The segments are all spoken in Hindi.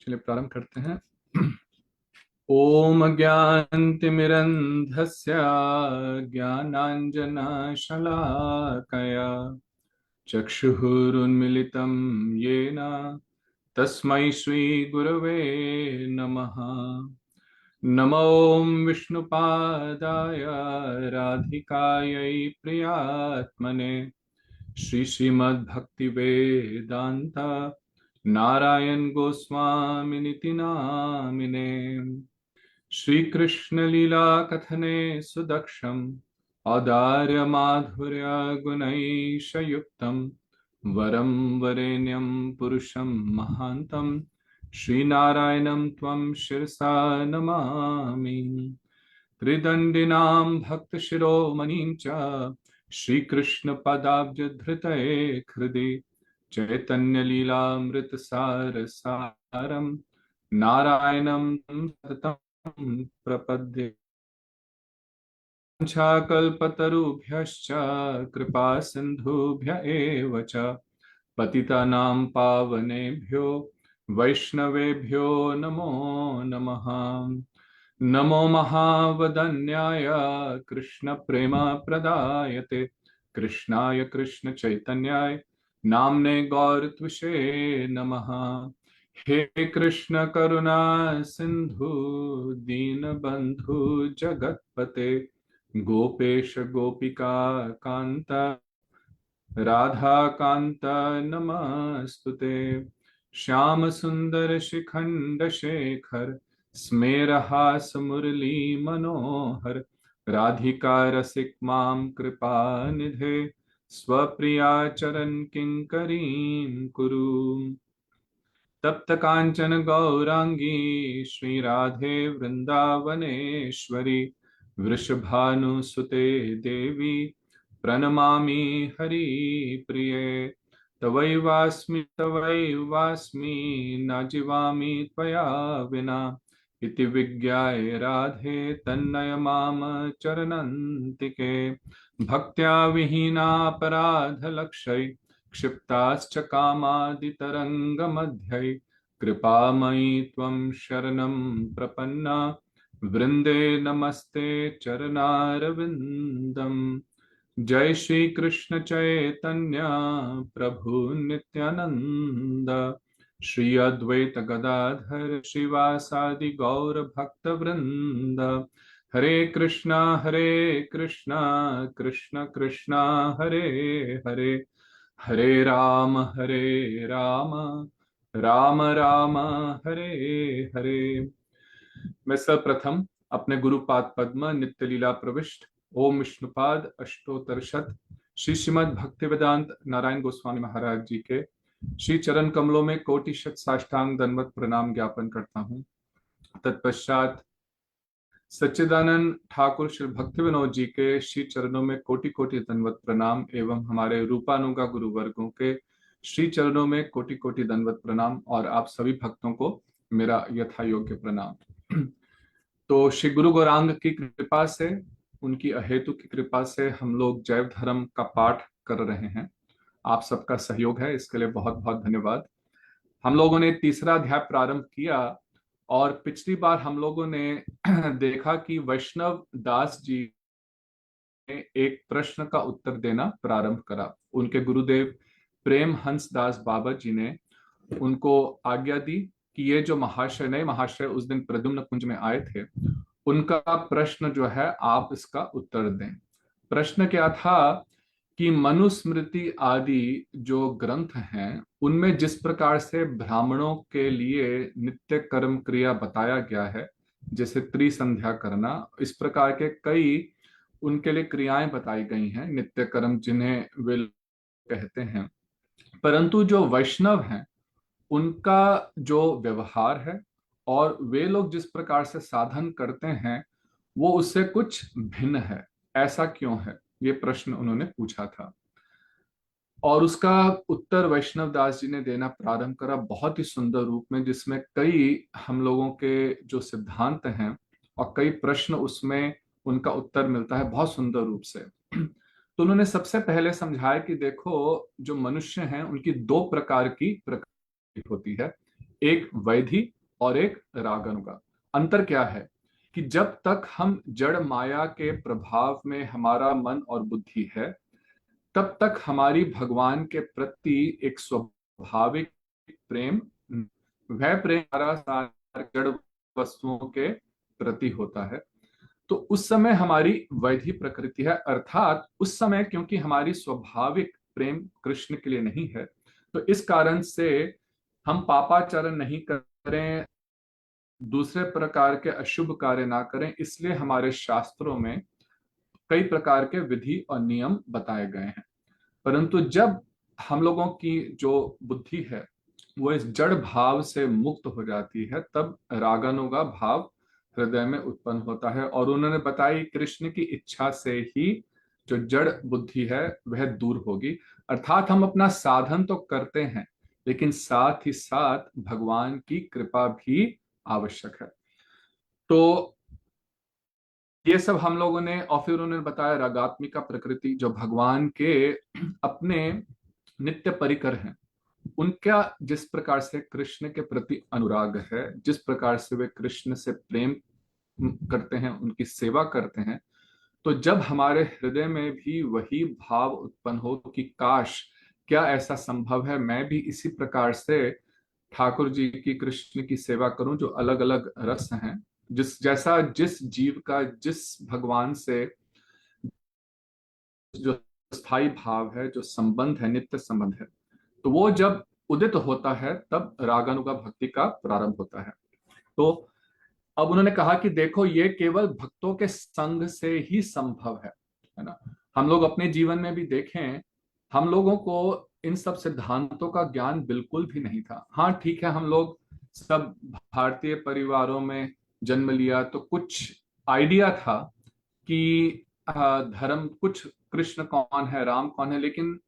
चलिए प्रारंभ करते हैं। ओम ज्ञानतिमिरन्धस्य ज्ञानाञ्जनशलाकया चक्षुरुन्मिलितं येन तस्मै श्रीगुरवे नमः। नमो विष्णुपादाय राधिकायै प्रियात्मने श्रीमद्भक्तिवेदान्त नारायण गोस्वामिनिति नामिने। श्री कृष्ण लीला कथने सुदक्षम औदार्य माधुर्य गुणैशयुक्तम वरम वरेण्यम पुरुषम महांतम श्रीनारायणं त्वं शिरसा नमामि। त्रिदण्डिनां भक्तशिरोमणिं च श्रीकृष्णपदाब्जधृतये हृदि चैतन्यलीलामृतसारसारं नारायणं सततं प्रपद्ये। वाञ्छाकल्पतरुभ्यश्च कृपा सिन्धुभ्य एव च पतितानां पावनेभ्यो वैष्णवेभ्यो नमो नमः। नमो महावदन्याय कृष्ण प्रेम प्रदायते कृष्णाय कृष्ण चैतन्याय नामने गौरत्विषे नमः। हे कृष्ण करुणा सिंधु दीनबंधु जगतपते गोपेश गोपिका कांत राधा कांत नमस्तुते। श्याम सुंदर शिखंड शेखर स्मेरहास मुरली मनोहर राधिका रसिक मां कृपा निधे स्वप्रिया चरण किंकरीं कुरु। तप्त कांचन गौरांगी श्री राधे वृंदावनेश्वरी वृषभानुसुते देवी प्रणमामि हरिप्रिये। तवैवास्मि न जीवामि त्वया विना इति विज्ञाय राधे तन्नय माम चरणन्तिके। भक्त्या विहीनापराधलक्षै क्षिप्ताश्च कामादितरङ्गमध्यै कृपामयि त्वं शरणं प्रपन्ना वृंदे नमस्ते चरणारविन्दम्। जय श्री कृष्ण चैतन्य प्रभु नित्यानंद श्री अद्वैत गदाधर श्रीवासादि गौर भक्त वृंद। हरे कृष्णा कृष्ण कृष्णा हरे हरे हरे राम राम राम हरे हरे। मैं सर्वप्रथम अपने गुरुपाद पद्म नित्य लीला प्रविष्ट ओम विष्णुपाद अष्टोत्तरशत श्री श्रीमद् भक्तिवेदांत नारायण गोस्वामी महाराज जी के श्री चरण कमलों में कोटि शत साष्टांग दंडवत प्रणाम ज्ञापन करता हूँ। तत्पश्चात सच्चिदानंद ठाकुर श्री भक्ति विनोद जी के श्री चरणों में कोटि कोटि दंडवत प्रणाम एवं हमारे रूपानुगा गुरु वर्गों के श्री चरणों में कोटि कोटि दंडवत प्रणाम और आप सभी भक्तों को मेरा यथा योग्य प्रणाम। तो श्री गुरु गौरांग की कृपा से, उनकी अहेतु की कृपा से हम लोग जैव धर्म का पाठ कर रहे हैं। आप सबका सहयोग है, इसके लिए बहुत बहुत धन्यवाद। हम लोगों ने तीसरा अध्याय प्रारंभ किया और पिछली बार हम लोगों ने देखा कि वैष्णव दास जी ने एक प्रश्न का उत्तर देना प्रारंभ करा। उनके गुरुदेव प्रेम हंस दास बाबा जी ने उनको आज्ञा दी कि ये जो महाशय नए महाशय उस दिन प्रद्युम्न कुंज में आए थे, उनका प्रश्न जो है आप इसका उत्तर दें। प्रश्न क्या था कि मनुस्मृति आदि जो ग्रंथ हैं उनमें जिस प्रकार से ब्राह्मणों के लिए नित्य कर्म क्रिया बताया गया है, जैसे त्रिसंध्या करना, इस प्रकार के कई उनके लिए क्रियाएं बताई गई हैं, नित्य कर्म जिन्हें वे कहते हैं। परंतु जो वैष्णव हैं उनका जो व्यवहार है और वे लोग जिस प्रकार से साधन करते हैं वो उससे कुछ भिन्न है। ऐसा क्यों है, ये प्रश्न उन्होंने पूछा था और उसका उत्तर वैष्णव दास जी ने देना प्रारंभ करा बहुत ही सुंदर रूप में, जिसमें कई हम लोगों के जो सिद्धांत हैं और कई प्रश्न उसमें उनका उत्तर मिलता है बहुत सुंदर रूप से। तो उन्होंने सबसे पहले समझाया कि देखो, जो मनुष्य हैं उनकी दो प्रकार की प्रकृति होती है, एक वैधि और एक रागानुगा। अंतर क्या है कि जब तक हम जड़ माया के प्रभाव में हमारा मन और बुद्धि है, तब तक हमारी भगवान के प्रति एक स्वाभाविक प्रेम, वह प्रेम हमारा सारे जड़ वस्तुओं के प्रति होता है। तो उस समय हमारी वैधि प्रकृति है, अर्थात उस समय क्योंकि हमारी स्वाभाविक प्रेम कृष्ण के लिए नहीं है, तो इस कारण से हम पापाचरण नहीं करें, दूसरे प्रकार के अशुभ कार्य ना करें। इसलिए हमारे शास्त्रों में कई प्रकार के विधि और नियम बताए गए हैं। परंतु जब हम लोगों की जो बुद्धि है वो इस जड़ भाव से मुक्त हो जाती है, तब रागानुगा भाव हृदय में उत्पन्न होता है। और उन्होंने बताई कृष्ण की इच्छा से ही जो जड़ बुद्धि है वह दूर होगी। अर्थात हम अपना साधन तो करते हैं, लेकिन साथ ही साथ भगवान की कृपा भी आवश्यक है। तो ये सब हम लोगों ने, और फिर उन्होंने बताया रागात्मिका प्रकृति, जो भगवान के अपने नित्य परिकर हैं, उनका जिस प्रकार से कृष्ण के प्रति अनुराग है, जिस प्रकार से वे कृष्ण से प्रेम करते हैं, उनकी सेवा करते हैं, तो जब हमारे हृदय में भी वही भाव उत्पन्न हो कि काश, क्या ऐसा संभव है मैं भी इसी प्रकार से ठाकुर जी की, कृष्ण की सेवा करूं, जो अलग अलग रस हैं, जिस जैसा जिस जीव का जिस भगवान से जो स्थायी भाव है, जो संबंध है, नित्य संबंध है, तो वो जब उदित होता है तब रागानुगा भक्ति का प्रारंभ होता है। तो अब उन्होंने कहा कि देखो, ये केवल भक्तों के संग से ही संभव है ना। हम लोग अपने जीवन में भी देखें, हम लोगों को इन सब सिद्धांतों का ज्ञान बिल्कुल भी नहीं था। हाँ ठीक है, हम लोग सब भारतीय परिवारों में जन्म लिया, तो कुछ आइडिया था कि धर्म कुछ, कृष्ण कौन है, राम कौन है, लेकिन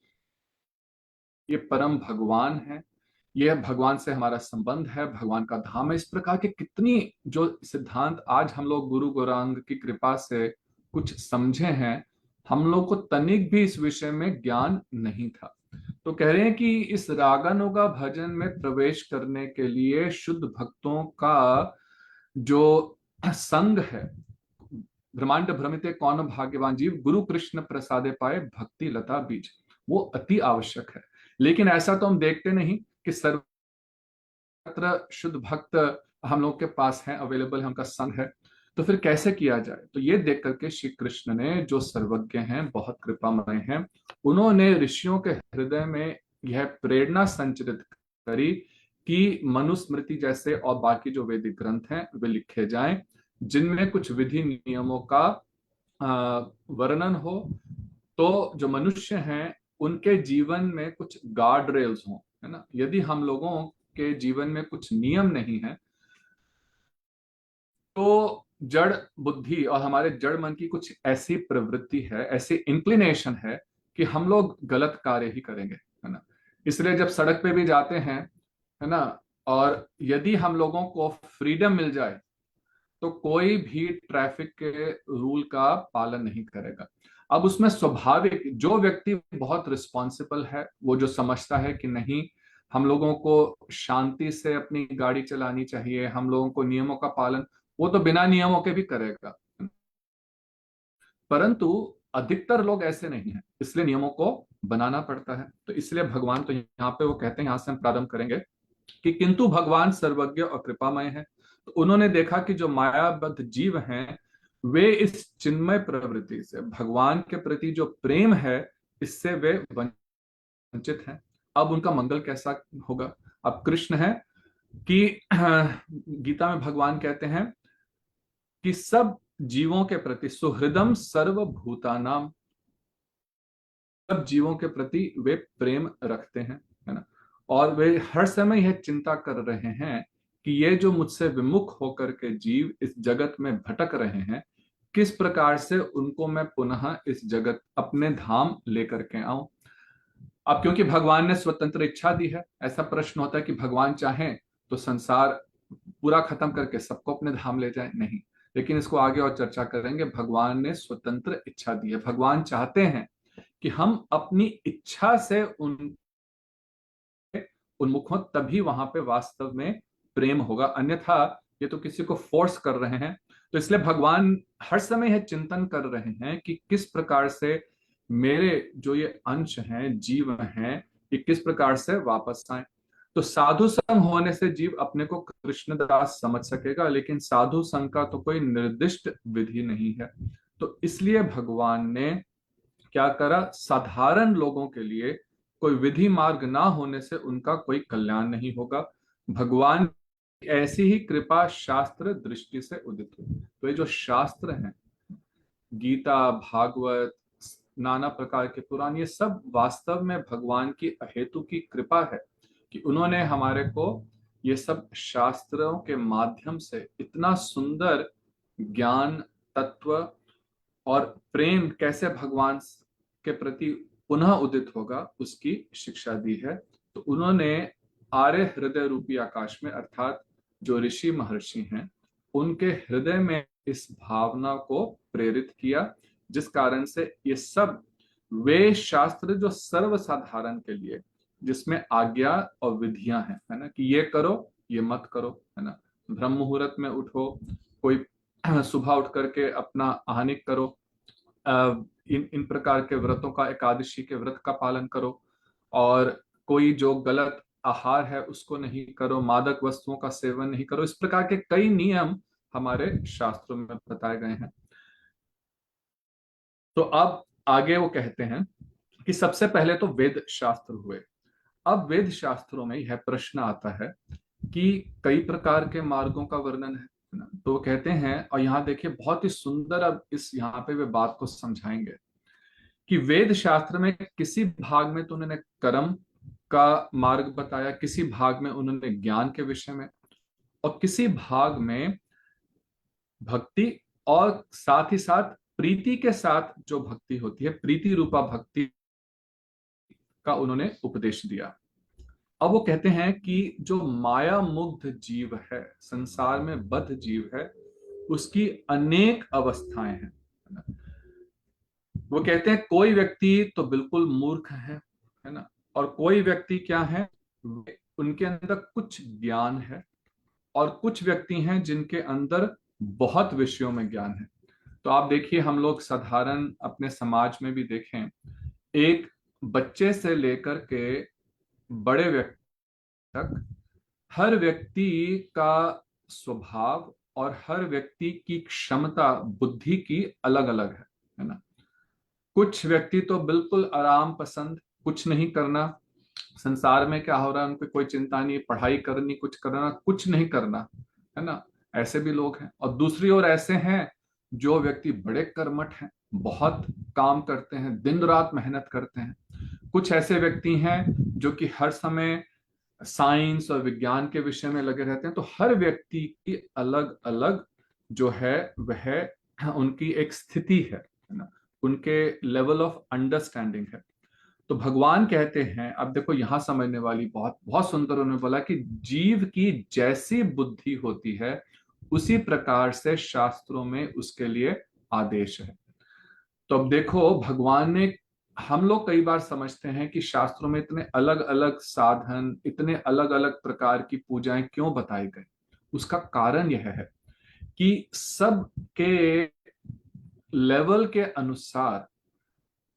ये परम भगवान है, ये भगवान से हमारा संबंध है, भगवान का धाम है। इस प्रकार के कितनी जो सिद्धांत आज हम लोग गुरु गौरांग की कृपा से कुछ समझे हैं, हम लोग को तनिक भी इस विषय में ज्ञान नहीं था। तो कह रहे हैं कि इस रागानुगा भजन में प्रवेश करने के लिए शुद्ध भक्तों का जो संग है, ब्रह्मांड भ्रमिते कौन भाग्यवान जीव, गुरु कृष्ण प्रसादे पाए भक्ति लता बीज, वो अति आवश्यक है। लेकिन ऐसा तो हम देखते नहीं कि सर्वत्र शुद्ध भक्त हम लोग के पास है, अवेलेबल है, उनका संग है। तो फिर कैसे किया जाए? तो ये देख करके श्री कृष्ण ने, जो सर्वज्ञ हैं, बहुत कृपामय हैं, उन्होंने ऋषियों के हृदय में यह प्रेरणा संचरित करी कि मनुस्मृति जैसे और बाकी जो वैदिक ग्रंथ हैं वे लिखे जाएं, जिनमें कुछ विधि नियमों का वर्णन हो, तो जो मनुष्य हैं उनके जीवन में कुछ गार्ड रेल्स हों, है ना। यदि हम लोगों के जीवन में कुछ नियम नहीं है, तो जड़ बुद्धि और हमारे जड़ मन की कुछ ऐसी प्रवृत्ति है, ऐसी इंक्लिनेशन है कि हम लोग गलत कार्य ही करेंगे, है ना। इसलिए जब सड़क पे भी जाते हैं, है ना, और यदि हम लोगों को फ्रीडम मिल जाए, तो कोई भी ट्रैफिक के रूल का पालन नहीं करेगा। अब उसमें स्वाभाविक, जो व्यक्ति बहुत रिस्पॉन्सिबल है, वो जो समझता है कि नहीं, हम लोगों को शांति से अपनी गाड़ी चलानी चाहिए, हम लोगों को नियमों का पालन, वो तो बिना नियमों के भी करेगा। परंतु अधिकतर लोग ऐसे नहीं हैं, इसलिए नियमों को बनाना पड़ता है। तो इसलिए भगवान, तो यहाँ पे वो कहते हैं, यहां से हम प्रारंभ करेंगे कि किंतु भगवान सर्वज्ञ और कृपामय है। तो उन्होंने देखा कि जो मायाबद्ध जीव हैं, वे इस चिन्मय प्रवृत्ति से, भगवान के प्रति जो प्रेम है, इससे वे वंचित हैं। अब उनका मंगल कैसा होगा? अब कृष्ण है कि गीता में भगवान कहते हैं कि सब जीवों के प्रति सुहृदम सर्वभूतानाम, सब जीवों के प्रति वे प्रेम रखते हैं, है ना। और वे हर समय यह चिंता कर रहे हैं कि ये जो मुझसे विमुख होकर के जीव इस जगत में भटक रहे हैं, किस प्रकार से उनको मैं पुनः इस जगत, अपने धाम लेकर के आऊं। अब क्योंकि भगवान ने स्वतंत्र इच्छा दी है, ऐसा प्रश्न होता है कि भगवान चाहें तो संसार पूरा खत्म करके सबको अपने धाम ले जाए, नहीं। लेकिन इसको आगे और चर्चा करेंगे। भगवान ने स्वतंत्र इच्छा दी है, भगवान चाहते हैं कि हम अपनी इच्छा से उन उन्मुख हों, तभी वहां पे वास्तव में प्रेम होगा, अन्यथा ये तो किसी को फोर्स कर रहे हैं। तो इसलिए भगवान हर समय यह चिंतन कर रहे हैं कि किस प्रकार से मेरे जो ये अंश हैं, जीव हैं, ये किस प्रकार से वापस आए। तो साधु संग होने से जीव अपने को कृष्णदास समझ सकेगा, लेकिन साधु संग का तो कोई निर्दिष्ट विधि नहीं है। तो इसलिए भगवान ने क्या करा, साधारण लोगों के लिए कोई विधि मार्ग ना होने से उनका कोई कल्याण नहीं होगा। भगवान की ऐसी ही कृपा शास्त्र दृष्टि से उदित हुई। तो ये जो शास्त्र हैं, गीता, भागवत, नाना प्रकार के पुराण, ये सब वास्तव में भगवान की अहेतु की कृपा है कि उन्होंने हमारे को ये सब शास्त्रों के माध्यम से इतना सुंदर ज्ञान, तत्व और प्रेम कैसे भगवान के प्रति पुनः उदित होगा उसकी शिक्षा दी है। तो उन्होंने आर्य हृदय रूपी आकाश में, अर्थात जो ऋषि महर्षि हैं, उनके हृदय में इस भावना को प्रेरित किया, जिस कारण से ये सब वे शास्त्र जो सर्वसाधारण के लिए, जिसमें आज्ञा और विधियां हैं, है ना, कि ये करो, ये मत करो, है ना, ब्रह्म मुहूर्त में उठो, कोई सुबह उठ करके अपना आहनिक करो, इन इन प्रकार के व्रतों का, एकादशी के व्रत का पालन करो, और कोई जो गलत आहार है उसको नहीं करो, मादक वस्तुओं का सेवन नहीं करो। इस प्रकार के कई नियम हमारे शास्त्रों में बताए गए हैं। तो अब आगे वो कहते हैं कि सबसे पहले तो वेद शास्त्र हुए। अब वेद शास्त्रों में यह प्रश्न आता है कि कई प्रकार के मार्गों का वर्णन है ना? तो वो कहते हैं, और यहाँ देखिए बहुत ही सुंदर, अब इस यहाँ पे वे बात को समझाएंगे कि वेद शास्त्र में किसी भाग में तो उन्होंने कर्म का मार्ग बताया, किसी भाग में उन्होंने ज्ञान के विषय में, और किसी भाग में भक्ति, और साथ ही साथ प्रीति के साथ जो भक्ति होती है, प्रीति रूपा भक्ति का उन्होंने उपदेश दिया। अब वो कहते हैं कि जो माया मुग्ध जीव है, संसार में बद्ध जीव है, उसकी अनेक अवस्थाएं हैं। वो कहते हैं कोई व्यक्ति तो बिल्कुल मूर्ख है ना, और कोई व्यक्ति क्या है, उनके अंदर कुछ ज्ञान है, और कुछ व्यक्ति हैं जिनके अंदर बहुत विषयों में ज्ञान है। तो आप देखिए, हम लोग साधारण अपने समाज में भी देखें, एक बच्चे से लेकर के बड़े व्यक्ति तक, हर व्यक्ति का स्वभाव और हर व्यक्ति की क्षमता बुद्धि की अलग अलग है ना। कुछ व्यक्ति तो बिल्कुल आराम पसंद, कुछ नहीं करना, संसार में क्या हो रहा है उनको कोई चिंता नहीं, पढ़ाई करनी, कुछ करना, कुछ नहीं करना, है ना, ऐसे भी लोग हैं। और दूसरी ओर ऐसे हैं जो व्यक्ति बड़े कर्मठ हैं, बहुत काम करते हैं, दिन रात मेहनत करते हैं। कुछ ऐसे व्यक्ति हैं जो कि हर समय साइंस और विज्ञान के विषय में लगे रहते हैं। तो हर व्यक्ति की अलग अलग जो है वह उनकी एक स्थिति है ना, उनके लेवल ऑफ अंडरस्टैंडिंग है। तो भगवान कहते हैं, अब देखो यहां समझने वाली बहुत बहुत सुंदर, उन्होंने बोला कि जीव की जैसी बुद्धि होती है उसी प्रकार से शास्त्रों में उसके लिए आदेश है। तो अब देखो भगवान ने, हम लोग कई बार समझते हैं कि शास्त्रों में इतने अलग अलग साधन, इतने अलग अलग प्रकार की पूजाएं क्यों बताई गई। उसका कारण यह है कि सब के लेवल के अनुसार,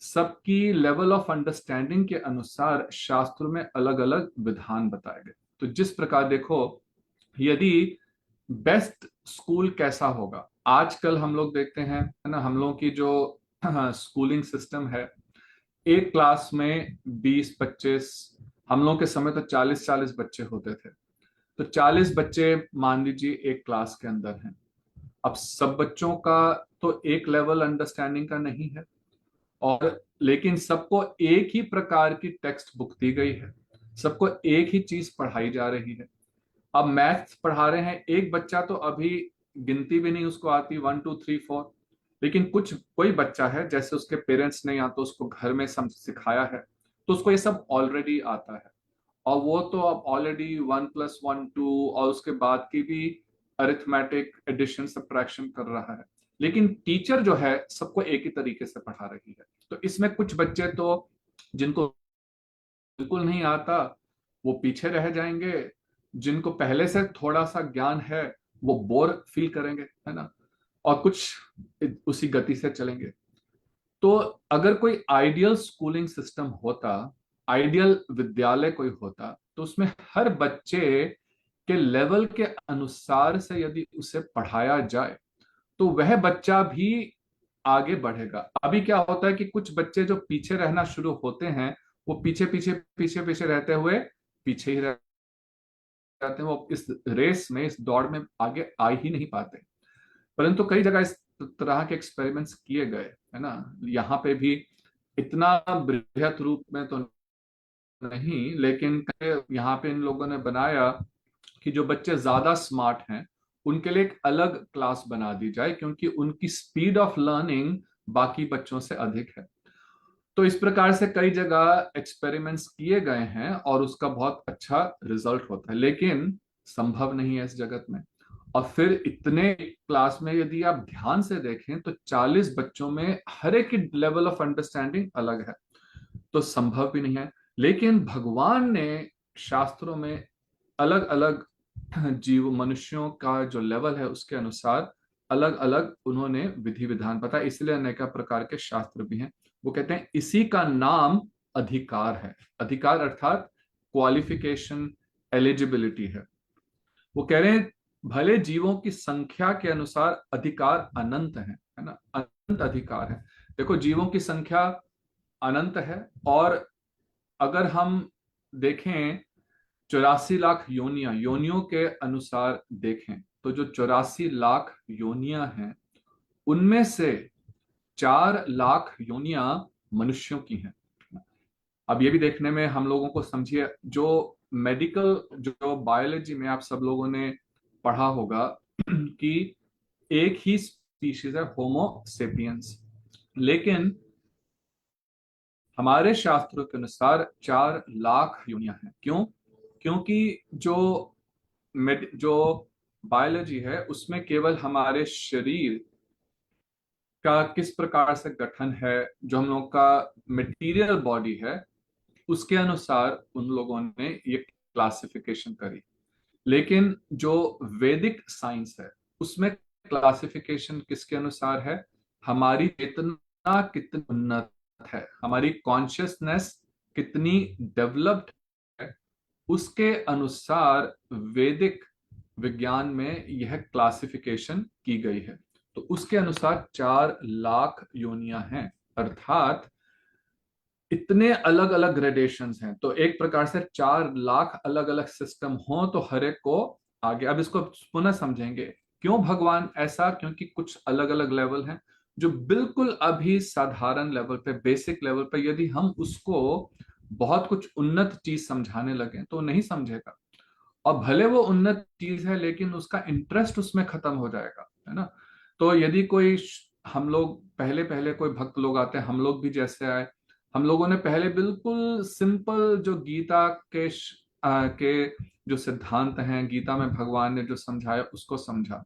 सबकी लेवल ऑफ अंडरस्टैंडिंग के अनुसार शास्त्रों में अलग अलग विधान बताए गए। तो जिस प्रकार देखो, यदि बेस्ट स्कूल कैसा होगा, आजकल हम लोग देखते हैं, है ना, हम लोग की जो स्कूलिंग सिस्टम है, एक क्लास में 20-25, हम लोग के समय तो 40-40 बच्चे होते थे। तो 40 बच्चे मान लीजिए एक क्लास के अंदर हैं। अब सब बच्चों का तो एक लेवल अंडरस्टैंडिंग का नहीं है, और लेकिन सबको एक ही प्रकार की टेक्स्ट बुक दी गई है, सबको एक ही चीज पढ़ाई जा रही है। अब मैथ्स पढ़ा रहे हैं, एक बच्चा तो अभी गिनती भी नहीं उसको आती, 1 2 3 4, लेकिन कोई बच्चा है जैसे उसके पेरेंट्स ने या तो उसको घर में सिखाया है, तो उसको ये सब ऑलरेडी आता है, और वो तो अब ऑलरेडी 1+1 2 और उसके बाद की भी अरिथमेटिक, एडिशन, सब्ट्रैक्शन कर रहा है। लेकिन टीचर जो है सबको एक ही तरीके से पढ़ा रही है। तो इसमें कुछ बच्चे तो जिनको बिल्कुल नहीं आता वो पीछे रह जाएंगे, जिनको पहले से थोड़ा सा ज्ञान है वो बोर फील करेंगे, है ना, और कुछ उसी गति से चलेंगे। तो अगर कोई आइडियल स्कूलिंग सिस्टम होता, आइडियल विद्यालय कोई होता, तो उसमें हर बच्चे के लेवल के अनुसार से यदि उसे पढ़ाया जाए तो वह बच्चा भी आगे बढ़ेगा। अभी क्या होता है कि कुछ बच्चे जो पीछे रहना शुरू होते हैं, वो पीछे पीछे पीछे पीछे रहते हुए पीछे ही रहते हैं, वो इस रेस में, इस दौड़ में आगे आ ही नहीं पाते। परंतु कई जगह इस तरह के एक्सपेरिमेंट्स किए गए, है ना, यहाँ पे भी इतना बृहत रूप में तो नहीं, लेकिन यहाँ पे इन लोगों ने बनाया कि जो बच्चे ज्यादा स्मार्ट हैं उनके लिए एक अलग क्लास बना दी जाए, क्योंकि उनकी स्पीड ऑफ लर्निंग बाकी बच्चों से अधिक है। तो इस प्रकार से कई जगह एक्सपेरिमेंट्स किए गए हैं और उसका बहुत अच्छा रिजल्ट होता है, लेकिन संभव नहीं है इस जगत में। और फिर इतने क्लास में यदि आप ध्यान से देखें तो 40 बच्चों में हर एक की लेवल ऑफ अंडरस्टैंडिंग अलग है, तो संभव भी नहीं है। लेकिन भगवान ने शास्त्रों में अलग अलग जीव मनुष्यों का जो लेवल है उसके अनुसार अलग अलग उन्होंने विधि विधान बताया, इसलिए अनेक प्रकार के शास्त्र भी हैं। वो कहते हैं इसी का नाम अधिकार है। अधिकार अर्थात क्वालिफिकेशन, एलिजिबिलिटी है। वो कह रहे हैं भले जीवों की संख्या के अनुसार अधिकार अनंत है ना, अनंत अधिकार है। देखो जीवों की संख्या अनंत है, और अगर हम देखें 84 लाख योनियों के अनुसार देखें तो जो 84 लाख योनियां हैं उनमें से 4 लाख योनियां मनुष्यों की हैं। अब ये भी देखने में हम लोगों को समझिए, जो मेडिकल, जो बायोलॉजी में आप सब लोगों ने पढ़ा होगा कि एक ही स्पीशीज है, होमो सेपियंस, लेकिन हमारे शास्त्रों के अनुसार 4 लाख योनियां हैं। क्यों? क्योंकि जो बायोलॉजी है उसमें केवल हमारे शरीर का किस प्रकार से गठन है, जो हम लोग का मटेरियल बॉडी है, उसके अनुसार उन लोगों ने ये क्लासिफिकेशन करी। लेकिन जो वैदिक साइंस है उसमें क्लासिफिकेशन किसके अनुसार है? हमारी चेतना कितनी उन्नत है, हमारी कॉन्शियसनेस कितनी डेवलप्ड है, उसके अनुसार वैदिक विज्ञान में यह क्लासिफिकेशन की गई है। तो उसके अनुसार 4 लाख योनियां हैं, अर्थात इतने अलग अलग ग्रेडेशंस हैं। तो एक प्रकार से 4 लाख अलग अलग सिस्टम हो तो हर एक को आगे। अब इसको पुनः समझेंगे क्यों भगवान ऐसा, क्योंकि कुछ अलग अलग लेवल हैं जो बिल्कुल अभी साधारण लेवल पे, बेसिक लेवल पे यदि हम उसको बहुत कुछ उन्नत चीज समझाने लगे तो नहीं समझेगा। और भले वो उन्नत चीज है लेकिन उसका इंटरेस्ट उसमें खत्म हो जाएगा, है ना। तो यदि कोई, हम लोग पहले पहले कोई भक्त लोग आते हैं, हम लोग भी जैसे आए, हम लोगों ने पहले बिल्कुल सिंपल जो गीता के जो सिद्धांत हैं, गीता में भगवान ने जो समझाया उसको समझा।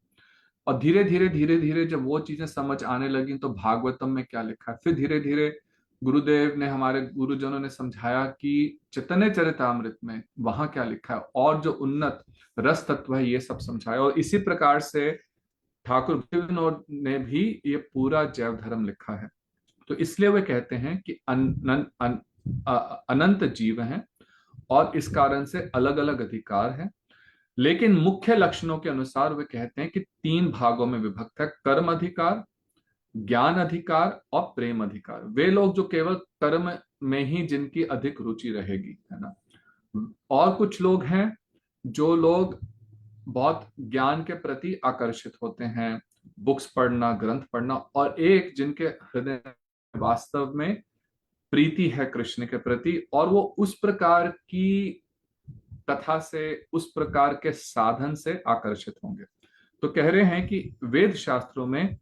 और धीरे धीरे धीरे धीरे जब वो चीजें समझ आने लगी तो भागवतम में क्या लिखा है, फिर धीरे धीरे गुरुदेव ने, हमारे गुरुजनों ने समझाया कि चैतन्य चरितामृत में वहां क्या लिखा है, और जो उन्नत रस तत्व है ये सब समझाया। और इसी प्रकार से ठाकुर विनोद ने भी ये पूरा जैव धर्म लिखा है। तो इसलिए वे कहते हैं कि अनंत जीव हैं और इस कारण से अलग अलग अधिकार हैं। लेकिन मुख्य लक्षणों के अनुसार वे कहते हैं कि 3 भागों में विभक्त है: कर्म अधिकार, ज्ञान अधिकार और प्रेम अधिकार। वे लोग जो केवल कर्म में ही जिनकी अधिक रुचि रहेगी, है ना। और कुछ लोग हैं जो लोग बहुत ज्ञान के प्रति आकर्षित होते हैं, बुक्स पढ़ना, ग्रंथ पढ़ना, और एक जिनके हृदय वास्तव में प्रीति है कृष्ण के प्रति, और वो उस प्रकार की कथा से, उस प्रकार के साधन से आकर्षित होंगे। तो कह रहे हैं कि वेद शास्त्रों में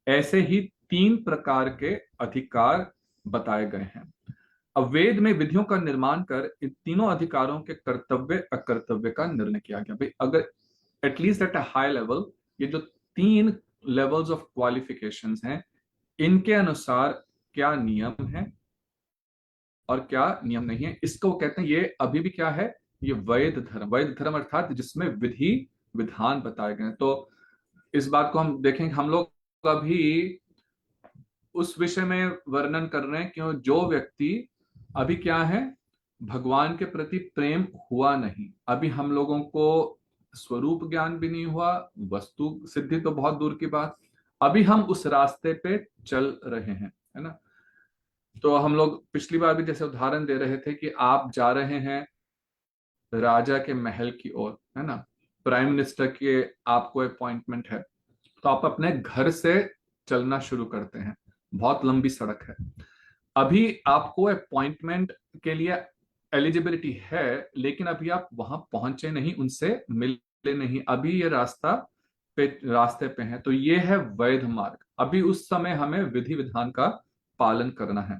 ऐसे ही 3 प्रकार के अधिकार बताए गए हैं। अब वेद में विधियों का निर्माण कर इन तीनों अधिकारों के कर्तव्य अकर्तव्य का निर्णय किया गया। भाई अगर at least at a high level ये जो 3 लेवल्स ऑफ क्वालिफिकेशंस हैं, इनके अनुसार क्या नियम है और क्या नियम नहीं है, इसको वो कहते हैं ये अभी भी क्या है, ये वैध धर्म अर्थात जिसमें विधि विधान बताए गए हैं। तो इस बात को हम देखेंगे, हम लोग अभी उस विषय में वर्णन कर रहे हैं क्यों जो व्यक्ति अभी क्या है, भगवान के प्रति प्रेम हुआ नहीं, अभी हम लोगों को स्वरूप ज्ञान भी नहीं हुआ, वस्तु सिद्धि तो बहुत दूर की बात, अभी हम उस रास्ते पे चल रहे हैं, है ना। तो हम लोग पिछली बार भी जैसे उदाहरण दे रहे थे कि आप जा रहे हैं राजा के महल की ओर, है ना, प्राइम मिनिस्टर के आपको अपॉइंटमेंट है, तो आप अपने घर से चलना शुरू करते हैं, बहुत लंबी सड़क है, अभी आपको अपॉइंटमेंट के लिए एलिजिबिलिटी है, लेकिन अभी आप वहां पहुंचे नहीं, उनसे मिले नहीं, अभी ये रास्ते पे है, तो ये है वैध मार्ग, अभी उस समय हमें विधि विधान का पालन करना है।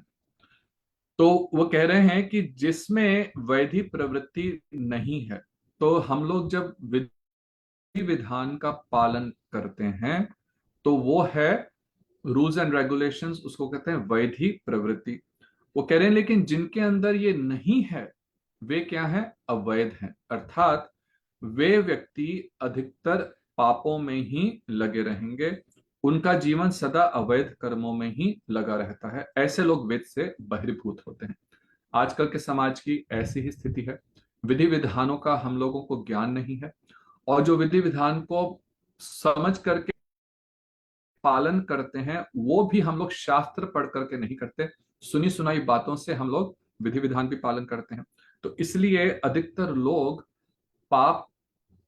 तो वो कह रहे हैं कि जिसमें वैधि प्रवृत्ति नहीं है, तो हम लोग जब विधि विधान का पालन करते हैं तो वो है रूल्स एंड रेगुलेशंस, उसको कहते हैं वैधि प्रवृत्ति। वो कह रहे हैं लेकिन जिनके अंदर ये नहीं है वे क्या है, अवैध हैं, अर्थात वे व्यक्ति अधिकतर पापों में ही लगे रहेंगे, उनका जीवन सदा अवैध कर्मों में ही लगा रहता है, ऐसे लोग वेद से बहिर्भूत होते हैं। आजकल के समाज की ऐसी ही स्थिति है, विधि विधानों का हम लोगों को ज्ञान नहीं है, और जो विधि विधान को समझ करके पालन करते हैं वो भी हम लोग शास्त्र पढ़ करके नहीं करते, सुनी सुनाई बातों से हम लोग विधि विधान भी पालन करते हैं। तो इसलिए अधिकतर लोग पाप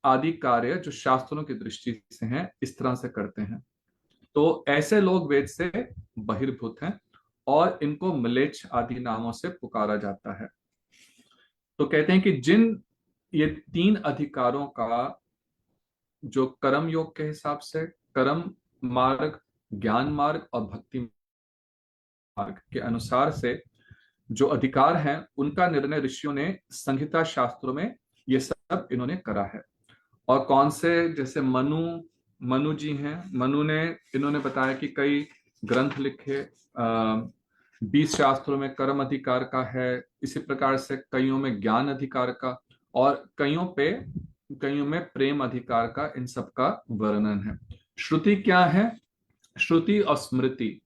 आदि कार्य जो शास्त्रों की दृष्टि से हैं इस तरह से करते हैं, तो ऐसे लोग वेद से बहिर्भूत हैं और इनको म्लेच्छ आदि नामों से पुकारा जाता है। तो कहते हैं कि जिन ये तीन अधिकारों का जो कर्म योग के हिसाब से, कर्म मार्ग, ज्ञान मार्ग और भक्ति मार्ग के अनुसार से जो अधिकार हैं उनका निर्णय ऋषियों ने संहिता शास्त्रों में ये सब इन्होंने करा है। और कौन से, जैसे मनु मनु जी हैं, मनु ने इन्होंने बताया कि कई ग्रंथ लिखे, 20 शास्त्रों में कर्म अधिकार का है, इसी प्रकार से कईयों में ज्ञान अधिकार का और कईयों में प्रेम अधिकार का, इन सब का वर्णन है। श्रुति क्या है, श्रुति और स्मृति,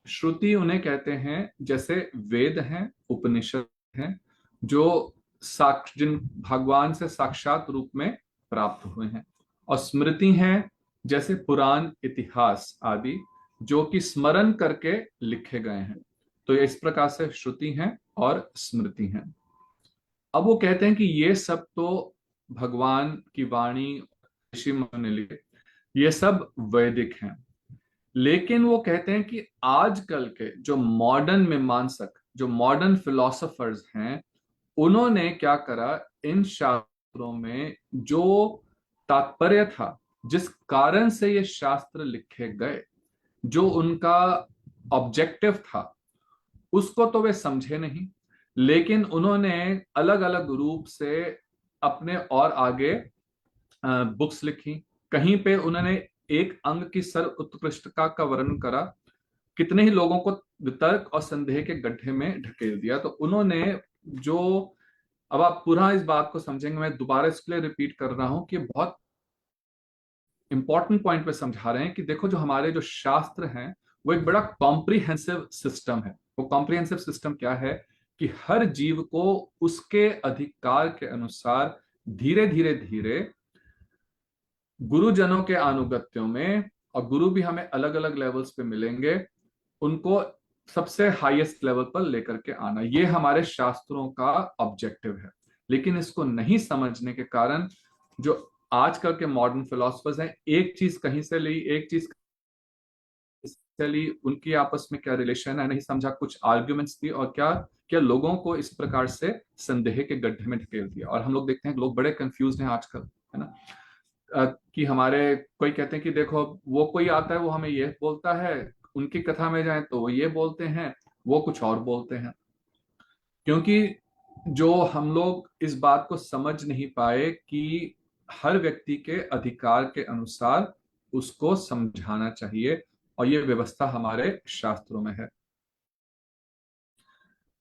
श्रुति उन्हें कहते हैं जैसे वेद हैं, उपनिषद हैं, जो जिन भगवान से साक्षात रूप में प्राप्त हुए हैं, और स्मृति हैं जैसे पुराण इतिहास आदि जो कि स्मरण करके लिखे गए हैं। तो ये इस प्रकार से श्रुति हैं और स्मृति हैं। अब वो कहते हैं कि ये सब तो भगवान की वाणी, ऋषि मुनि ने लिखे, ये सब वैदिक हैं, लेकिन वो कहते हैं कि आजकल के जो मॉडर्न मीमांसक, जो मॉडर्न फिलोसोफर्स हैं, उन्होंने क्या करा, इन शास्त्रों में जो तात्पर्य था, जिस कारण से ये शास्त्र लिखे गए, जो उनका ऑब्जेक्टिव था, उसको तो वे समझे नहीं, लेकिन उन्होंने अलग अलग रूप से अपने और आगे बुक्स लिखी। कहीं पे उन्होंने एक अंग की सर्व उत्कृष्टता का वर्णन करा, कितने ही लोगों को वितर्क और संदेह के गड्ढे में ढकेल दिया। तो उन्होंने जो, अब आप पूरा इस बात को समझेंगे, मैं दोबारा इसके लिए रिपीट कर रहा हूं कि बहुत इंपॉर्टेंट पॉइंट पे समझा रहे हैं कि देखो जो हमारे जो शास्त्र हैं वो एक बड़ा कॉम्प्रिहेंसिव सिस्टम है। वो कॉम्प्रिहेंसिव सिस्टम क्या है कि हर जीव को उसके अधिकार के अनुसार धीरे धीरे धीरे गुरुजनों के अनुगत्यों में, और गुरु भी हमें अलग अलग लेवल्स पे मिलेंगे, उनको सबसे हाईएस्ट लेवल पर लेकर के आना, ये हमारे शास्त्रों का ऑब्जेक्टिव है। लेकिन इसको नहीं समझने के कारण जो आजकल के मॉडर्न फिलोसफर्स हैं, एक चीज कहीं से ली, एक चीज से ली, उनकी आपस में क्या रिलेशन है नहीं समझा, कुछ आर्ग्यूमेंट्स दी, और क्या क्या लोगों को इस प्रकार से संदेह के गड्ढे में ढकेल दिया। और हम लोग देखते हैं लोग बड़े कंफ्यूज हैं आजकल, है ना। कि हमारे कोई कहते हैं कि देखो वो कोई आता है वो हमें ये बोलता है, उनकी कथा में जाए तो वो ये बोलते हैं, वो कुछ और बोलते हैं। क्योंकि जो हम लोग इस बात को समझ नहीं पाए कि हर व्यक्ति के अधिकार के अनुसार उसको समझाना चाहिए, और ये व्यवस्था हमारे शास्त्रों में है।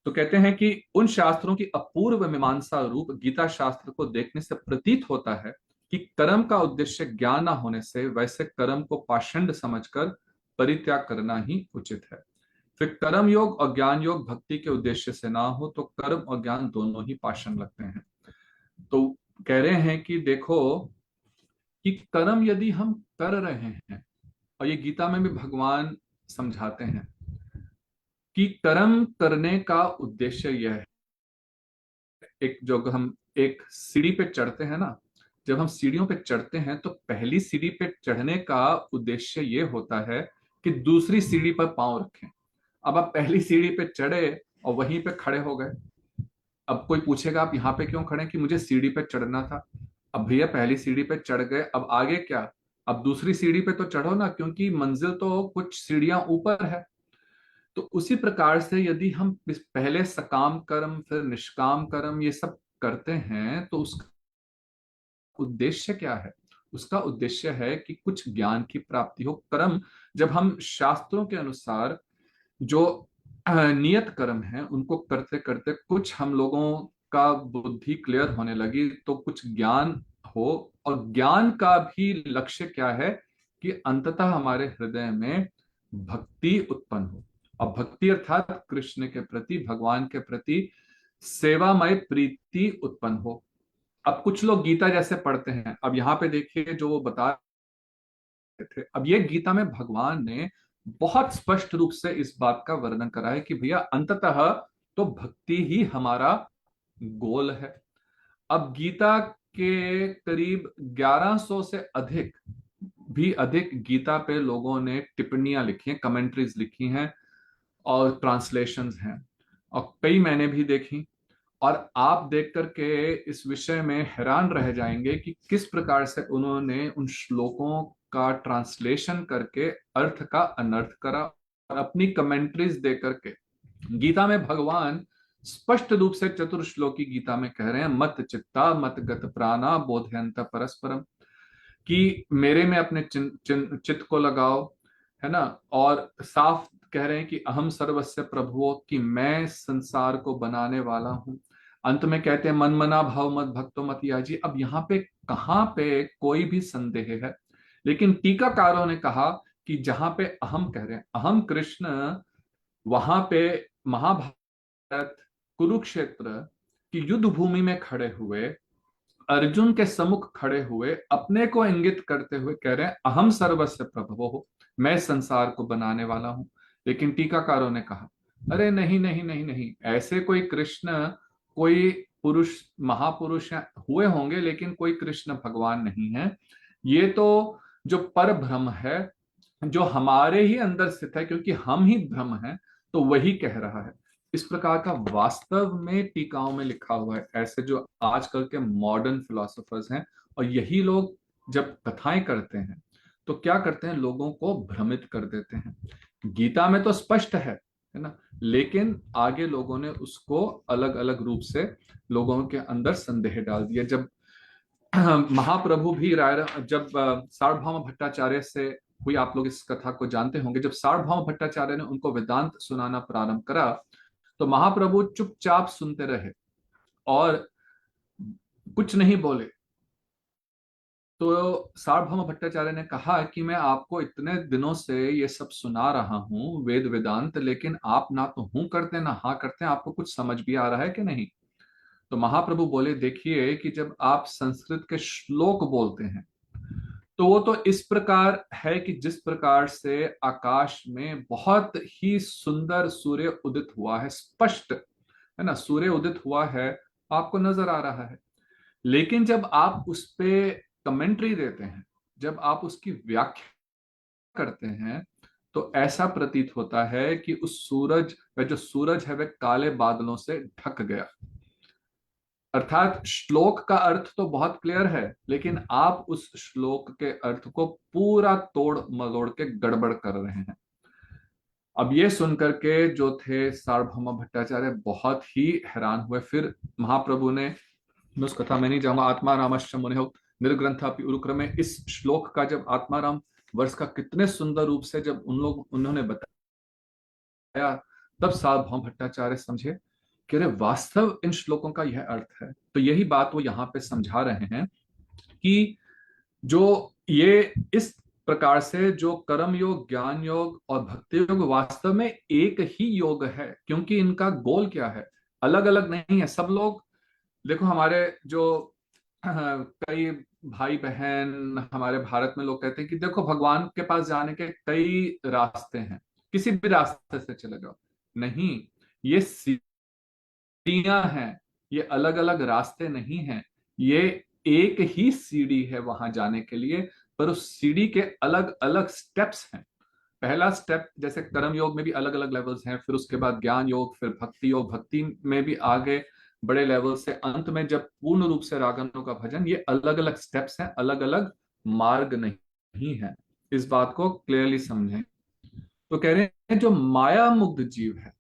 तो कहते हैं कि उन शास्त्रों की अपूर्व मीमांसा रूप गीता शास्त्र को देखने से प्रतीत होता है कि कर्म का उद्देश्य ज्ञान न होने से वैसे कर्म को पाषंड समझकर परित्याग करना ही उचित है। फिर कर्म योग और ज्ञान योग भक्ति के उद्देश्य से ना हो तो कर्म और ज्ञान दोनों ही पाषाण लगते हैं। तो कह रहे हैं कि देखो कि कर्म यदि हम कर रहे हैं, और ये गीता में भी भगवान समझाते हैं कि कर्म करने का उद्देश्य यह है। एक जो हम एक सीढ़ी पे चढ़ते हैं ना, जब हम सीढ़ियों पे चढ़ते हैं तो पहली सीढ़ी पे चढ़ने का उद्देश्य ये होता है कि दूसरी सीढ़ी पर पांव रखें। अब आप पहली सीढ़ी पे चढ़े और वहीं पे खड़े हो गए। अब कोई पूछेगा आप यहाँ पे क्यों खड़े, कि मुझे सीढ़ी पे चढ़ना था। अब भैया पहली सीढ़ी पे चढ़ गए, अब आगे क्या? अब दूसरी सीढ़ी पे तो चढ़ो ना, क्योंकि मंजिल तो कुछ सीढ़ियां ऊपर है। तो उसी प्रकार से यदि हम पहले सकाम कर्म फिर निष्काम कर्म ये सब करते हैं तो उसका उद्देश्य क्या है? उसका उद्देश्य है कि कुछ ज्ञान की प्राप्ति हो। कर्म जब हम शास्त्रों के अनुसार जो नियत कर्म है उनको करते करते कुछ हम लोगों का बुद्धि क्लियर होने लगी तो कुछ ज्ञान हो, और ज्ञान का भी लक्ष्य क्या है कि अंततः हमारे हृदय में भक्ति उत्पन्न हो। और भक्ति अर्थात कृष्ण के प्रति, भगवान के प्रति सेवामय प्रीति उत्पन्न हो। अब कुछ लोग गीता जैसे पढ़ते हैं, अब यहाँ पे देखिए जो वो बता रहे थे, अब ये गीता में भगवान ने बहुत स्पष्ट रूप से इस बात का वर्णन करा है कि भैया अंततः तो भक्ति ही हमारा गोल है। अब गीता के करीब 1100 से अधिक भी अधिक गीता पे लोगों ने टिप्पणियां लिखी हैं, कमेंट्रीज लिखी हैं और ट्रांसलेशंस हैं, और कई मैंने भी देखी। और आप देख करके इस विषय में हैरान रह जाएंगे कि किस प्रकार से उन्होंने उन श्लोकों का ट्रांसलेशन करके अर्थ का अनर्थ करा, और अपनी कमेंट्रीज दे करके गीता में भगवान स्पष्ट रूप से चतुर्श्लोकी गीता में कह रहे हैं, मत चित्ता मत गत प्राणा बोधयंत परस्परम, कि मेरे में अपने चित्त को लगाओ, है ना। और साफ कह रहे हैं कि अहम सर्वस्य प्रभुओ, कि मैं संसार को बनाने वाला हूं। अंत में कहते हैं मन मना भाव मत भक्तो मत याजी। अब यहाँ पे कहाँ पे कोई भी संदेह है, लेकिन टीकाकारों ने कहा कि जहां पे अहम कह रहे हैं, अहम कृष्ण, वहां पे महाभारत कुरुक्षेत्र की युद्ध भूमि में खड़े हुए अर्जुन के सम्मुख खड़े हुए अपने को इंगित करते हुए कह रहे हैं अहम सर्वस्य प्रभवो हो, मैं संसार को बनाने वाला हूं। लेकिन टीकाकारों ने कहा अरे नहीं नहीं नहीं नहीं, ऐसे कोई कृष्ण, कोई पुरुष महापुरुष हुए होंगे लेकिन कोई कृष्ण भगवान नहीं है। ये तो जो पर ब्रह्म है, जो हमारे ही अंदर स्थित है, क्योंकि हम ही ब्रह्म हैं, तो वही कह रहा है। इस प्रकार का वास्तव में टीकाओं में लिखा हुआ है। ऐसे जो आजकल के मॉडर्न फिलोसोफर्स हैं, और यही लोग जब कथाएं करते हैं तो क्या करते हैं, लोगों को भ्रमित कर देते हैं। गीता में तो स्पष्ट है ना, लेकिन आगे लोगों ने उसको अलग अलग रूप से लोगों के अंदर संदेह डाल दिया। जब महाप्रभु भी राय, जब सार्वभौम भट्टाचार्य से हुई, आप लोग इस कथा को जानते होंगे, जब सार्वभौम भट्टाचार्य ने उनको वेदांत सुनाना प्रारंभ करा तो महाप्रभु चुपचाप सुनते रहे और कुछ नहीं बोले। तो सार्वभौम भट्टाचार्य ने कहा कि मैं आपको इतने दिनों से ये सब सुना रहा हूँ वेद वेदांत, लेकिन आप ना तो हूं करते ना हाँ करते हैं, आपको कुछ समझ भी आ रहा है कि नहीं? तो महाप्रभु बोले देखिए कि जब आप संस्कृत के श्लोक बोलते हैं तो वो तो इस प्रकार है कि जिस प्रकार से आकाश में बहुत ही सुंदर सूर्य उदित हुआ है, स्पष्ट है ना, सूर्य उदित हुआ है, आपको नजर आ रहा है। लेकिन जब आप उस पे कमेंट्री देते हैं, जब आप उसकी व्याख्या करते हैं, तो ऐसा प्रतीत होता है कि उस सूरज, वह जो सूरज है वह काले बादलों से ढक गया। अर्थात श्लोक का अर्थ तो बहुत क्लियर है, लेकिन आप उस श्लोक के अर्थ को पूरा तोड़ मरोड़ के गड़बड़ कर रहे हैं। अब ये सुनकर के जो थे सार्वभौम भट्टाचार्य बहुत ही हैरान हुए। फिर महाप्रभु ने, मैं उस कथा में नहीं जाऊंगा, आत्मा रामश्च मुनिः निर्ग्रंथापि उरुक्रमे, इस श्लोक का जब आत्माराम वर्ष का कितने सुंदर रूप से जब उन्होंने बताया, तब सार्वभौम भट्टाचार्य समझे कि अरे वास्तव इन श्लोकों का यह अर्थ है। तो यही बात वो यहाँ पे समझा रहे हैं कि जो ये इस प्रकार से जो कर्म योग, ज्ञान योग और भक्ति योग वास्तव में एक ही योग है, क्योंकि इनका गोल क्या है, अलग अलग नहीं है। सब लोग देखो, हमारे जो कई भाई बहन हमारे भारत में लोग कहते हैं कि देखो भगवान के पास जाने के कई रास्ते हैं, किसी भी रास्ते से चले जाओ। नहीं, ये सीढ़ियां हैं, ये अलग अलग रास्ते नहीं हैं। ये एक ही सीढ़ी है वहां जाने के लिए, पर उस सीढ़ी के अलग अलग स्टेप्स हैं। पहला स्टेप जैसे कर्म योग में भी अलग अलग लेवल्स हैं, फिर उसके बाद ज्ञान योग, फिर भक्ति योग, भक्ति में भी आगे बड़े लेवल से, अंत में जब पूर्ण रूप से रागनों का भजन। ये अलग अलग स्टेप्स हैं, अलग अलग मार्ग नहीं है। इस बात को क्लियरली समझें। तो कह रहे हैं जो माया मुग्ध जीव है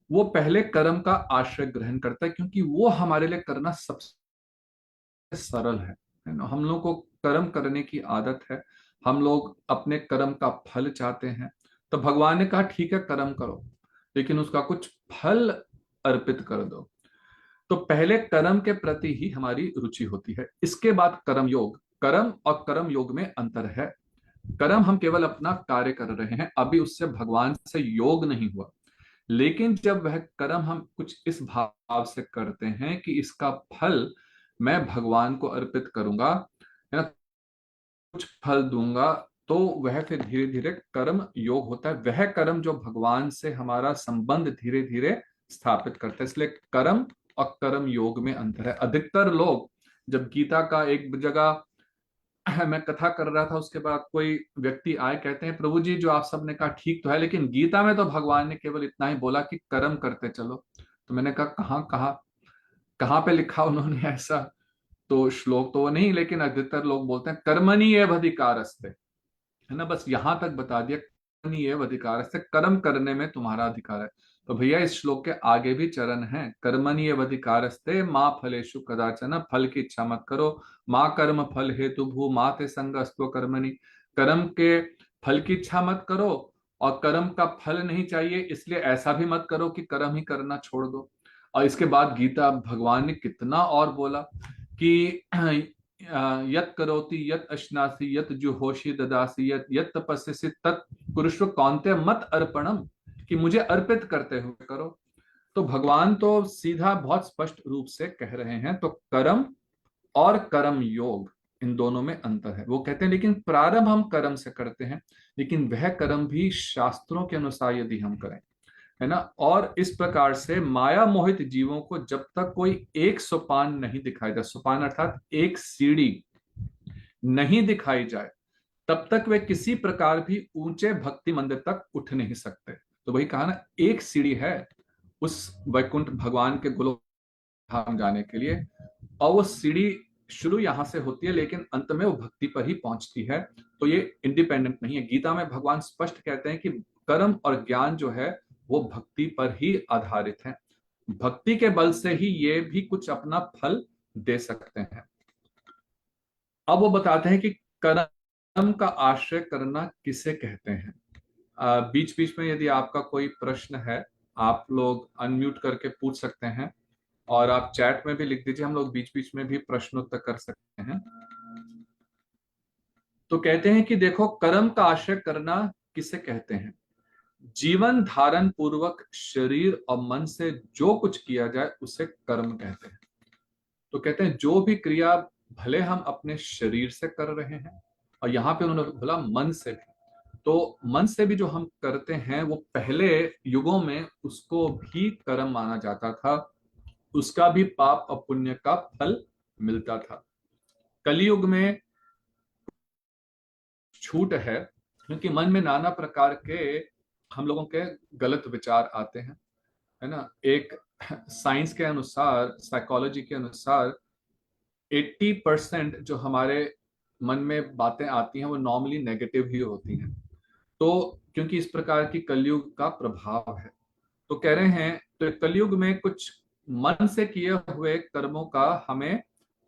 वो पहले कर्म का आश्रय ग्रहण करता है, क्योंकि वो हमारे लिए करना सबसे सरल है ना। हम लोग को कर्म करने की आदत है, हम लोग अपने कर्म का फल चाहते हैं। तो भगवान ने कहा ठीक है कर्म करो, लेकिन उसका कुछ फल अर्पित कर दो। तो पहले कर्म के प्रति ही हमारी रुचि होती है, इसके बाद कर्म योग। कर्म और कर्म योग में अंतर है। कर्म हम केवल अपना कार्य कर रहे हैं, अभी उससे भगवान से योग नहीं हुआ। लेकिन जब वह कर्म हम कुछ इस भाव से करते हैं कि इसका फल मैं भगवान को अर्पित करूंगा, है ना, कुछ फल दूंगा, तो वह फिर धीरे धीरे कर्म योग होता है। वह कर्म जो भगवान से हमारा संबंध धीरे धीरे स्थापित करता है। इसलिए कर्म और कर्म योग में अंतर है। अधिकतर लोग जब गीता का एक जगह मैं कथा कर रहा था, उसके बाद कोई व्यक्ति आए, कहते हैं प्रभु जी जो आप सबने कहा ठीक तो है, लेकिन गीता में तो भगवान ने केवल इतना ही बोला कि कर्म करते चलो। तो मैंने कहा कहाँ कहाँ, कहाँ पे लिखा उन्होंने ऐसा? तो श्लोक तो वो नहीं, लेकिन अधिकतर लोग बोलते हैं कर्मणि एव अधिकारस्ते, है ना, बस यहां तक बता दिया, कर्मणि एव अधिकारस्ते, कर्म करने में तुम्हारा अधिकार है। तो भैया इस श्लोक के आगे भी चरण है, कर्मणि एव अधिकारस्ते माँ फलेषु कदाचन, फल की इच्छा मत करो, माँ कर्म फल हेतु भू माँ ते संगस्त्व कर्मणि। कर्म के फल की इच्छा मत करो, और कर्म का फल नहीं चाहिए, इसलिए ऐसा भी मत करो कि कर्म ही करना छोड़ दो। और इसके बाद गीता भगवान ने कितना और बोला कि यत करोति यत अश्नासी यत जुहोषि ददासी यत यत तपस्यसि तत् कुरुष्व कौन्तेय मत अर्पणम, कि मुझे अर्पित करते हुए करो। तो भगवान तो सीधा बहुत स्पष्ट रूप से कह रहे हैं। तो कर्म और कर्म योग, इन दोनों में अंतर है। वो कहते हैं लेकिन प्रारंभ हम कर्म से करते हैं, लेकिन वह कर्म भी शास्त्रों के अनुसार यदि हम करें, है ना। और इस प्रकार से माया मोहित जीवों को जब तक कोई एक सोपान नहीं दिखाई जाए, सोपान अर्थात एक सीढ़ी नहीं दिखाई जाए, तब तक वे किसी प्रकार भी ऊंचे भक्ति मंदिर तक उठ नहीं सकते। तो वही कहा ना, एक सीढ़ी है उस वैकुंठ भगवान के गोलोक धाम जाने के लिए, और वो सीढ़ी शुरू यहां से होती है, लेकिन अंत में वो भक्ति पर ही पहुंचती है। तो ये इंडिपेंडेंट नहीं है। गीता में भगवान स्पष्ट कहते हैं कि कर्म और ज्ञान जो है वो भक्ति पर ही आधारित है। भक्ति के बल से ही ये भी कुछ अपना फल दे सकते हैं। अब वो बताते हैं कि कर्म का आश्रय करना किसे कहते हैं। बीच बीच में यदि आपका कोई प्रश्न है, आप लोग अनम्यूट करके पूछ सकते हैं, और आप चैट में भी लिख दीजिए, हम लोग बीच बीच में भी प्रश्नोत्तर कर सकते हैं। तो कहते हैं कि देखो कर्म का आश्रय करना किसे कहते हैं। जीवन धारण पूर्वक शरीर और मन से जो कुछ किया जाए उसे कर्म कहते हैं। तो कहते हैं जो भी क्रिया भले हम अपने शरीर से कर रहे हैं, और यहाँ पे उन्होंने बोला मन से भी, तो मन से भी जो हम करते हैं वो पहले युगों में उसको भी कर्म माना जाता था, उसका भी पाप और पुण्य का फल मिलता था। कलयुग में छूट है, क्योंकि मन में नाना प्रकार के हम लोगों के गलत विचार आते हैं, है ना। एक साइंस के अनुसार, साइकोलॉजी के अनुसार 80% जो हमारे मन में बातें आती हैं वो नॉर्मली नेगेटिव ही होती हैं। तो क्योंकि इस प्रकार की कलयुग का प्रभाव है, तो कह रहे हैं तो कलयुग में कुछ मन से किए हुए कर्मों का हमें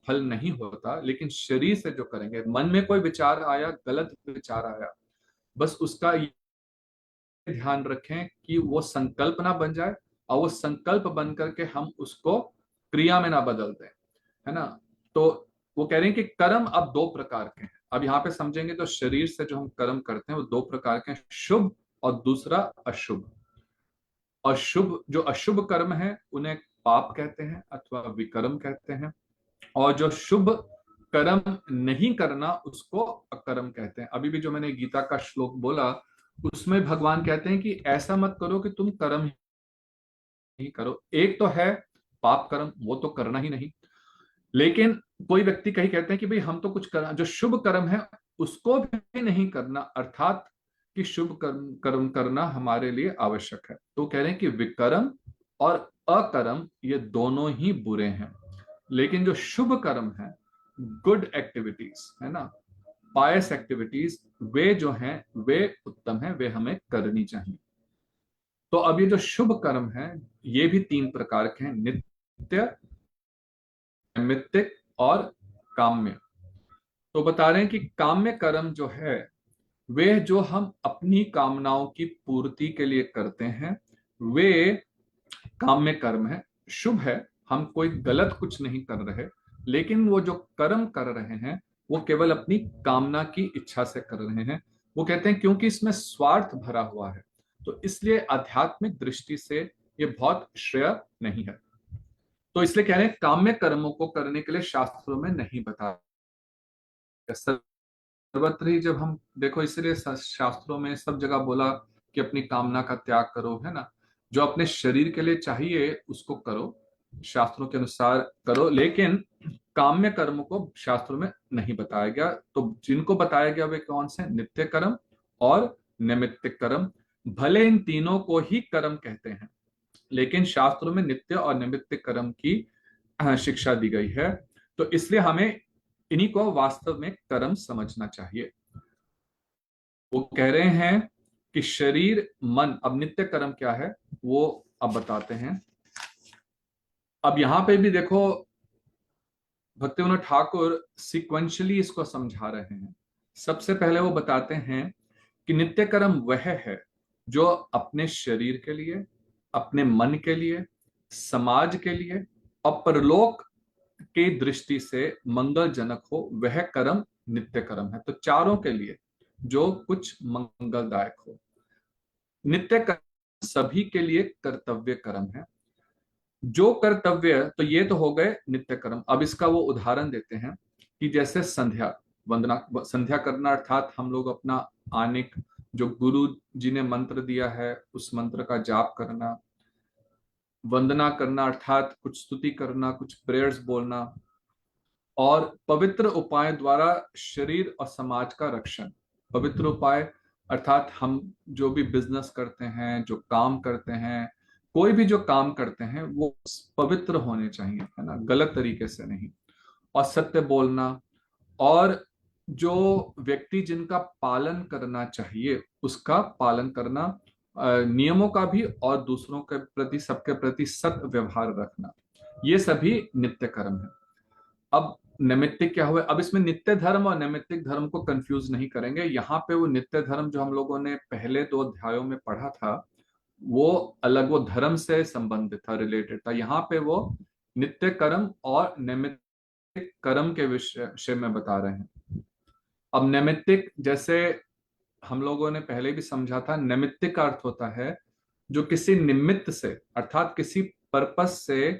फल नहीं होता, लेकिन शरीर से जो करेंगे, मन में कोई विचार आया, गलत विचार आया, बस उसका ध्यान रखें कि वो संकल्प ना बन जाए, और वो संकल्प बन करके हम उसको क्रिया में ना बदल दें, है ना। तो वो कह रहे हैं कि कर्म अब दो प्रकार के हैं। अब यहाँ पे समझेंगे तो शरीर से जो हम कर्म करते हैं वो दो प्रकार के हैं, शुभ और दूसरा अशुभ। अशुभ, जो अशुभ कर्म है उन्हें पाप कहते हैं अथवा विकर्म कहते हैं, और जो शुभ कर्म नहीं करना उसको अकर्म कहते हैं। अभी भी जो मैंने गीता का श्लोक बोला उसमें भगवान कहते हैं कि ऐसा मत करो कि तुम कर्म ही करो। एक तो है पाप कर्म, वो तो करना ही नहीं, लेकिन कोई व्यक्ति कहीं कहते हैं कि भाई हम तो कुछ करना, जो शुभ कर्म है उसको भी नहीं करना, अर्थात कि शुभ कर्म कर्म करना हमारे लिए आवश्यक है। तो कह रहे हैं कि विकर्म और अकर्म ये दोनों ही बुरे हैं, लेकिन जो शुभ कर्म है, गुड एक्टिविटीज है ना, पायस एक्टिविटीज, वे जो हैं वे उत्तम है, वे हमें करनी चाहिए। तो अब ये जो शुभ कर्म है ये भी तीन प्रकार के हैं, नित्य, नैमित्तिक और काम्य। तो बता रहे हैं कि काम्य कर्म जो है वे जो हम अपनी कामनाओं की पूर्ति के लिए करते हैं वे काम्य कर्म है, शुभ है, हम कोई गलत कुछ नहीं कर रहे, लेकिन वो जो कर्म कर रहे हैं वो केवल अपनी कामना की इच्छा से कर रहे हैं। वो कहते हैं क्योंकि इसमें स्वार्थ भरा हुआ है, तो इसलिए आध्यात्मिक दृष्टि से ये बहुत श्रेय नहीं है। तो इसलिए कह रहे हैं काम्य कर्मों को करने के लिए शास्त्रों में नहीं बताया। सर्वत्र ही जब हम देखो, इसलिए शास्त्रों में सब जगह बोला कि अपनी कामना का त्याग करो, है ना। जो अपने शरीर के लिए चाहिए उसको करो, शास्त्रों के अनुसार करो, लेकिन काम्य कर्म को शास्त्रों में नहीं बताया गया। तो जिनको बताया गया वे कौन से, नित्य कर्म और नैमित्तिक कर्म। भले इन तीनों को ही कर्म कहते हैं, लेकिन शास्त्रों में नित्य और नैमित्तिक कर्म की शिक्षा दी गई है। तो इसलिए हमें इन्हीं को वास्तव में कर्म समझना चाहिए। वो कह रहे हैं कि शरीर मन, अब नित्य कर्म क्या है वो अब बताते हैं। अब यहां पे भी देखो भक्तिविनोद ठाकुर सिक्वेंशली इसको समझा रहे हैं। सबसे पहले वो बताते हैं कि नित्य कर्म वह है जो अपने शरीर के लिए, अपने मन के लिए, समाज के लिए और परलोक की दृष्टि से मंगलजनक हो, वह कर्म नित्य कर्म है। तो चारों के लिए जो कुछ मंगलदायक हो। नित्य कर्म सभी के लिए कर्तव्य कर्म है। जो कर्तव्य, तो ये तो हो गए नित्य कर्म। अब इसका वो उदाहरण देते हैं कि जैसे संध्या वंदना, संध्या करना अर्थात हम लोग अपना आनिक, जो गुरु जी ने मंत्र दिया है उस मंत्र का जाप करना, वंदना करना अर्थात कुछ स्तुति करना, कुछ प्रेयर्स बोलना, और पवित्र उपाय द्वारा शरीर और समाज का रक्षण। पवित्र उपाय अर्थात हम जो भी बिजनेस करते हैं, जो काम करते हैं, कोई भी जो काम करते हैं वो पवित्र होने चाहिए, है ना, गलत तरीके से नहीं। और सत्य बोलना, और जो व्यक्ति जिनका पालन करना चाहिए उसका पालन करना, नियमों का भी, और दूसरों के प्रति, सबके प्रति सत व्यवहार रखना, ये सभी नित्य कर्म है। अब नैमित्तिक क्या हुआ, अब इसमें नित्य धर्म और नैमित्तिक धर्म को कंफ्यूज नहीं करेंगे। यहाँ पे वो नित्य धर्म जो हम लोगों ने पहले दो अध्यायों में पढ़ा था वो अलग, वो धर्म से संबंधित था, रिलेटेड था। यहाँ पे वो नित्य कर्म और नैमित्तिक कर्म के विषय में बता रहे हैं। अब नैमित्तिक, जैसे हम लोगों ने पहले भी समझा था, नैमित्तिक का अर्थ होता है जो किसी निमित्त से, अर्थात किसी पर्पस से,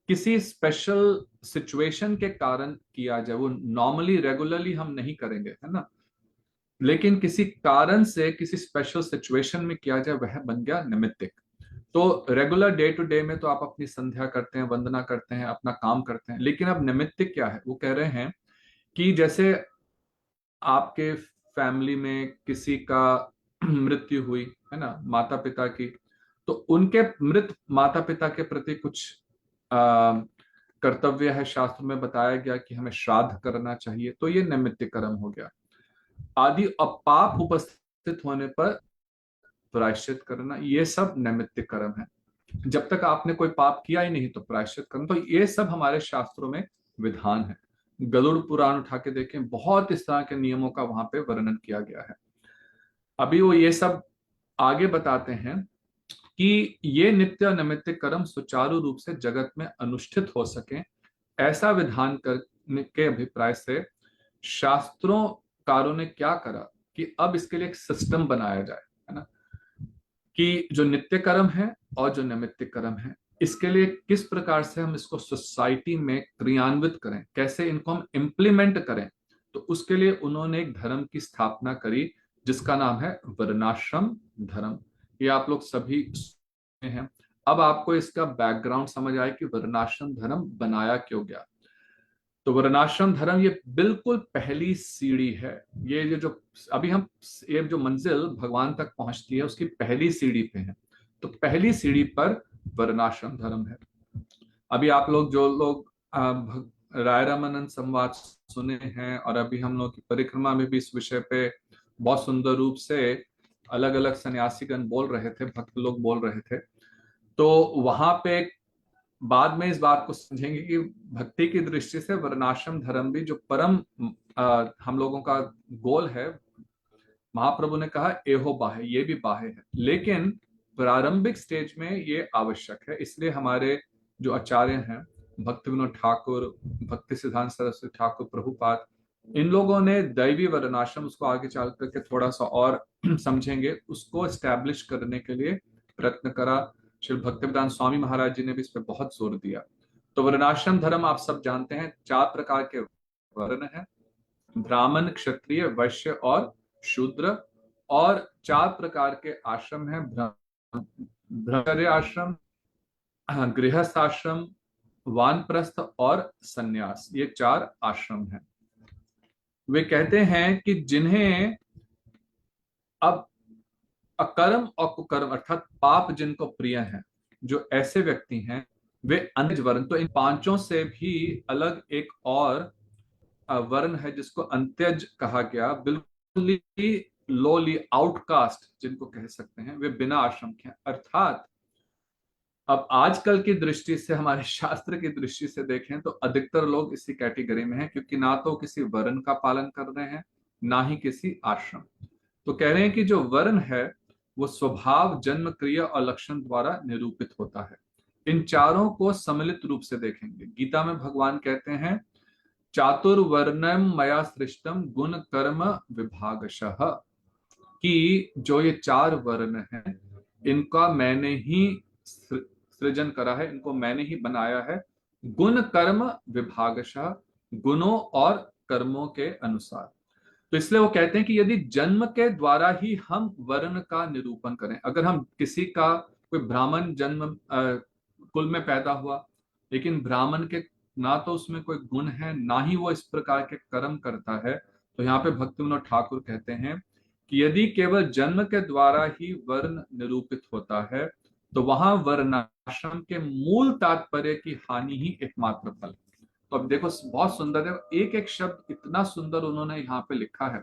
किसी स्पेशल सिचुएशन के कारण किया जाए। वो नॉर्मली रेगुलरली हम नहीं करेंगे, है ना, लेकिन किसी कारण से किसी स्पेशल सिचुएशन में किया जाए, वह बन गया निमित्तिक। तो रेगुलर डे टू डे में तो आप अपनी संध्या करते हैं, वंदना करते हैं, अपना काम करते हैं, लेकिन अब निमित्तिक क्या है, वो कह रहे हैं कि जैसे आपके फैमिली में किसी का मृत्यु हुई, है ना, माता पिता की, तो उनके मृत माता पिता के प्रति कुछ आ, कर्तव्य है, शास्त्र में बताया गया कि हमें श्राद्ध करना चाहिए, तो ये नैमित्तिक कर्म हो गया। आदि अपाप उपस्थित होने पर प्रायश्चित करना, ये सब नैमित्तिक कर्म है। जब तक आपने कोई पाप किया ही नहीं तो प्रायश्चित करना, तो ये सब हमारे शास्त्रों में विधान है। गरुड़ पुराण उठा के देखें, बहुत इस तरह के नियमों का वहां पे वर्णन किया गया है। अभी वो ये सब आगे बताते हैं कि ये नित्य और नैमित्तिक कर्म सुचारू रूप से जगत में अनुष्ठित हो सके, ऐसा विधान करने के अभिप्राय से शास्त्रों कारों ने क्या करा कि अब इसके लिए एक सिस्टम बनाया जाए, है ना, कि जो नित्य कर्म है और जो नैमित्तिक कर्म है, इसके लिए किस प्रकार से हम इसको सोसाइटी में क्रियान्वित करें, कैसे इनको हम इम्प्लीमेंट करें। तो उसके लिए उन्होंने एक धर्म की स्थापना करी जिसका नाम है वर्णाश्रम धर्म। ये आप लोग सभी सुने हैं। अब आपको इसका बैकग्राउंड समझ आए कि वर्णाश्रम धर्म बनाया क्यों गया। तो वर्णाश्रम धर्म ये बिल्कुल पहली सीढ़ी है। ये जो अभी हम ये जो मंजिल भगवान तक पहुंचती है उसकी पहली सीढ़ी पे है। तो पहली सीढ़ी पर वर्णाश्रम धर्म है। अभी आप लोग जो लोग राय रामानंद संवाद सुने हैं, और अभी हम लोग की परिक्रमा में भी इस विषय पे बहुत सुंदर रूप से अलग अलग सन्यासीगण बोल रहे थे, भक्त लोग बोल रहे थे। तो वहां पे बाद में इस बात को समझेंगे कि भक्ति की दृष्टि से वर्णाश्रम धर्म भी जो परम हम लोगों का गोल है, महाप्रभु ने कहा एहो बाहे, ये भी बाहे है, लेकिन प्रारंभिक स्टेज में ये आवश्यक है। इसलिए हमारे जो आचार्य हैं, भक्ति विनोद ठाकुर, भक्ति सिद्धांत सरस्वती ठाकुर, प्रभुपाद, इन लोगों ने दैवी वर्णाश्रम, उसको आगे चल करके थोड़ा सा और समझेंगे, उसको एस्टैब्लिश करने के लिए प्रयत्न करा। श्री भक्तिवेदांत स्वामी महाराज जी ने भी इस पर बहुत जोर दिया। तो वर्णाश्रम धर्म आप सब जानते हैं, 4 प्रकार के वर्ण हैं, ब्राह्मण, क्षत्रिय, वैश्य और शूद्र। और 4 प्रकार के आश्रम हैं, ब्रह्मचर्य आश्रम, गृहस्थ आश्रम, वानप्रस्थ और सन्यास। ये 4 आश्रम हैं। वे कहते हैं कि जिन्हें अब अकर्म और कुकर्म अर्थात पाप जिनको प्रिय है, जो ऐसे व्यक्ति हैं, वे अंत्यज वर्ण, तो इन पांचों से भी अलग एक और वर्ण है जिसको अंत्यज कहा गया, बिल्कुल ही लोली, आउटकास्ट जिनको कह सकते हैं, वे बिना आश्रम के हैं। अर्थात अब आजकल की दृष्टि से, हमारे शास्त्र की दृष्टि से देखें तो अधिकतर लोग इसी कैटेगरी में हैं, क्योंकि ना तो किसी वर्ण का पालन कर रहे हैं, ना ही किसी आश्रम। तो कह रहे हैं कि जो वर्ण है वो स्वभाव, जन्म, क्रिया और लक्षण द्वारा निरूपित होता है। इन चारों को सम्मिलित रूप से देखेंगे। गीता में भगवान कहते हैं चातुर्वर्णम मया सृष्टम गुण कर्म विभागशः, कि जो ये 4 वर्ण हैं इनका मैंने ही सृजन करा है, इनको मैंने ही बनाया है, गुण कर्म विभागशः, गुणों और कर्मों के अनुसार। तो इसलिए वो कहते हैं कि यदि जन्म के द्वारा ही हम वर्ण का निरूपण करें, अगर हम किसी का कोई ब्राह्मण जन्म कुल में पैदा हुआ, लेकिन ब्राह्मण के ना तो उसमें कोई गुण है, ना ही वो इस प्रकार के कर्म करता है, तो यहाँ पे भक्ति विनोद ठाकुर कहते हैं कि यदि केवल जन्म के द्वारा ही वर्ण निरूपित होता है तो वहां वर्णाश्रम के मूल तात्पर्य की हानि ही एकमात्र फल। तो अब देखो बहुत सुंदर है, एक एक शब्द इतना सुंदर उन्होंने यहाँ पे लिखा है।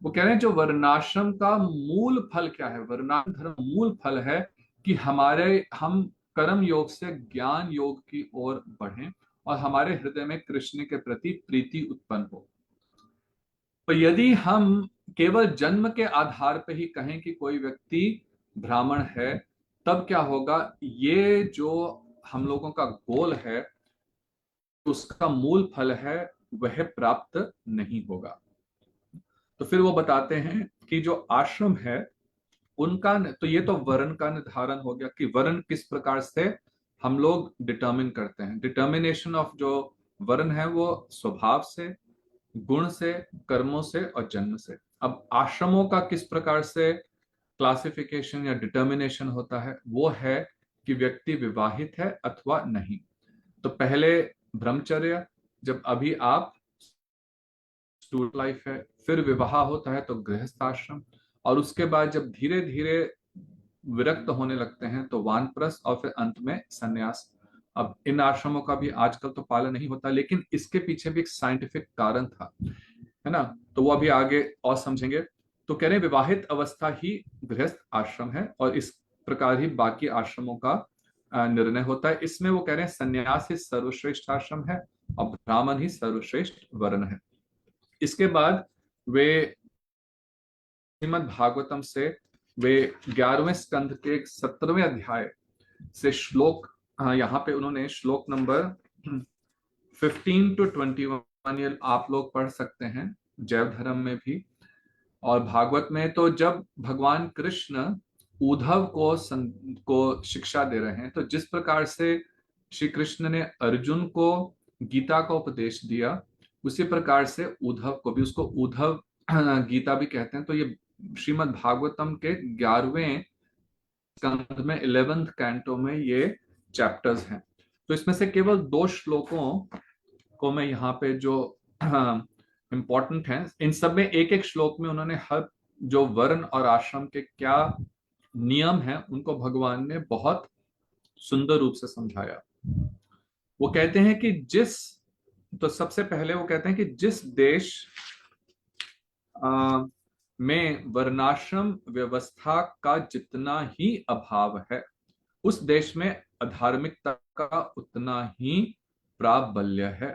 वो कह रहे हैं जो वर्णाश्रम का मूल फल क्या है, वर्णाश्रम धर्म मूल फल है कि हम कर्म योग से ज्ञान योग की ओर बढ़ें और हमारे हृदय में कृष्ण के प्रति प्रीति उत्पन्न हो। तो यदि हम केवल जन्म के आधार पर ही कहें कि कोई व्यक्ति ब्राह्मण है, तब क्या होगा, ये जो हम लोगों का गोल है, उसका मूल फल है, वह प्राप्त नहीं होगा। तो फिर वो बताते हैं कि जो आश्रम है उनका, तो ये तो वर्ण का निर्धारण हो गया कि वर्ण किस प्रकार से हम लोग डिटर्मिन करते हैं। डिटर्मिनेशन ऑफ जो वर्ण है वो स्वभाव से, गुण से, कर्मों से और जन्म से। अब आश्रमों का किस प्रकार से क्लासिफिकेशन या डिटर्मिनेशन होता है, वो है कि व्यक्ति विवाहित है अथवा नहीं। तो पहले ब्रह्मचर्य, जब अभी आप स्टूडेंट लाइफ है, फिर विवाह होता है तो गृहस्थ आश्रम, और उसके बाद जब धीरे धीरे विरक्त होने लगते हैं तो वानप्रस्थ, और फिर अंत में सन्यास। अब इन आश्रमों का भी आजकल तो पालन नहीं होता, लेकिन इसके पीछे भी एक साइंटिफिक कारण था, है ना, तो वो अभी आगे और समझेंगे। तो कह रहे हैं विवाहित अवस्था ही गृहस्थ आश्रम है, और इस प्रकार ही बाकी आश्रमों का निर्णय होता है। इसमें वो कह रहे हैं सन्यास ही सर्वश्रेष्ठ आश्रम है और ब्राह्मण ही सर्वश्रेष्ठ वर्ण है। इसके बाद वे श्रीमद् भागवतम से वे 11वें स्कंध के 17वें अध्याय से श्लोक, यहाँ पे उन्होंने श्लोक नंबर 15 to 21 ये आप लोग पढ़ सकते हैं जैव धर्म में भी। और भागवत में तो जब भगवान कृष्ण उद्धव को शिक्षा दे रहे हैं, तो जिस प्रकार से श्री कृष्ण ने अर्जुन को गीता का उपदेश दिया, उसी प्रकार से उद्धव को भी, उसको उद्धव गीता भी कहते हैं। तो ये श्रीमद् भागवतम के 11वें स्कंद में 11th कैंटो में ये चैप्टर्स हैं। तो इसमें से केवल 2 श्लोकों को मैं यहाँ पे जो इम्पोर्टेंट हैं, इन सब में एक एक श्लोक में उन्होंने हर जो वर्ण और आश्रम के क्या नियम हैं उनको भगवान ने बहुत सुंदर रूप से समझाया। वो कहते हैं कि तो सबसे पहले वो कहते हैं कि जिस देश में वर्णाश्रम व्यवस्था का जितना ही अभाव है, उस देश में अधार्मिकता का उतना ही प्राबल्य है।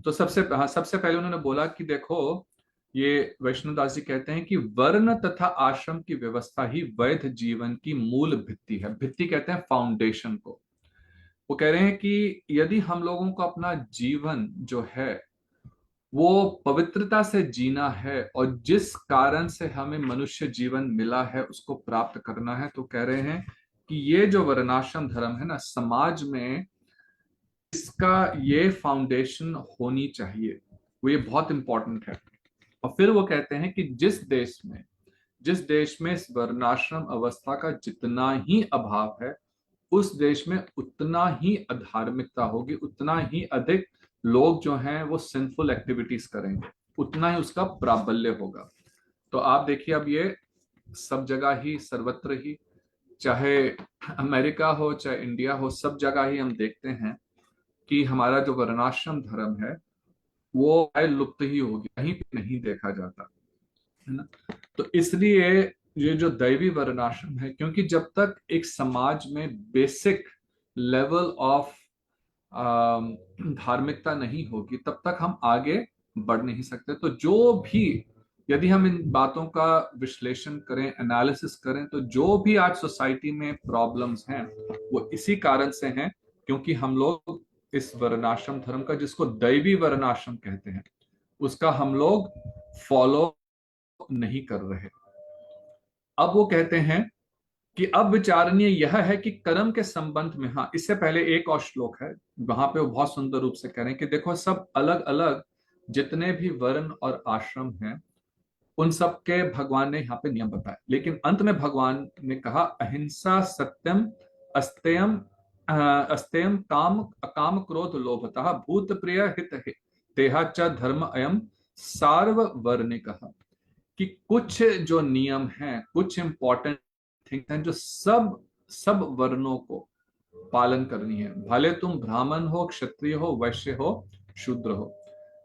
तो सबसे पहले उन्होंने बोला कि देखो, ये वैष्णोदास जी कहते हैं कि वर्ण तथा आश्रम की व्यवस्था ही वैध जीवन की मूल भित्ति है। भित्ति कहते हैं फाउंडेशन को। वो कह रहे हैं कि यदि हम लोगों को अपना जीवन जो है वो पवित्रता से जीना है, और जिस कारण से हमें मनुष्य जीवन मिला है उसको प्राप्त करना है, तो कह रहे हैं कि ये जो वर्णाश्रम धर्म है ना, समाज में इसका ये फाउंडेशन होनी चाहिए, वो ये बहुत इंपॉर्टेंट है। और फिर वो कहते हैं कि जिस देश में इस वर्णाश्रम अवस्था का जितना ही अभाव है, उस देश में उतना ही अधार्मिकता होगी, उतना ही अधिक लोग जो हैं वो सिंफुल एक्टिविटीज करेंगे, उतना ही उसका प्राबल्य होगा। तो आप देखिए, अब ये सब जगह ही, सर्वत्र ही, चाहे अमेरिका हो चाहे इंडिया हो, सब जगह ही हम देखते हैं कि हमारा जो वर्णाश्रम धर्म है वो लुप्त ही हो गया, कहीं पे नहीं देखा जाता है ना। तो इसलिए ये जो दैवी वर्णाश्रम है, क्योंकि जब तक एक समाज में बेसिक लेवल ऑफ धार्मिकता नहीं होगी, तब तक हम आगे बढ़ नहीं सकते। तो जो भी, यदि हम इन बातों का विश्लेषण करें, एनालिसिस करें, तो जो भी आज सोसाइटी में प्रॉब्लम्स हैं वो इसी कारण से हैं, क्योंकि हम लोग इस वर्णाश्रम धर्म का, जिसको दैवी वर्णाश्रम कहते हैं, उसका हम लोग फॉलो नहीं कर रहे। अब वो कहते हैं कि अब विचारणीय यह है कि कर्म के संबंध में, हाँ इससे पहले एक और श्लोक है, वहां पे वो बहुत सुंदर रूप से कह रहे हैं कि देखो, सब अलग अलग जितने भी वर्ण और आश्रम हैं, उन सब के भगवान ने यहाँ पे नियम बताए, लेकिन अंत में भगवान ने कहा अहिंसा, सत्यम, अस्तेयम, अस्तेयम, काम, अकाम, क्रोध, लोभतः, भूत प्रिय, हित, तेहा च धर्म अयम सार्ववर्णिक। कि कुछ जो नियम हैं, कुछ इंपॉर्टेंट थिंग्स हैं जो सब सब वर्णों को पालन करनी है, भले तुम ब्राह्मण हो, क्षत्रिय हो, वैश्य हो, शूद्र हो।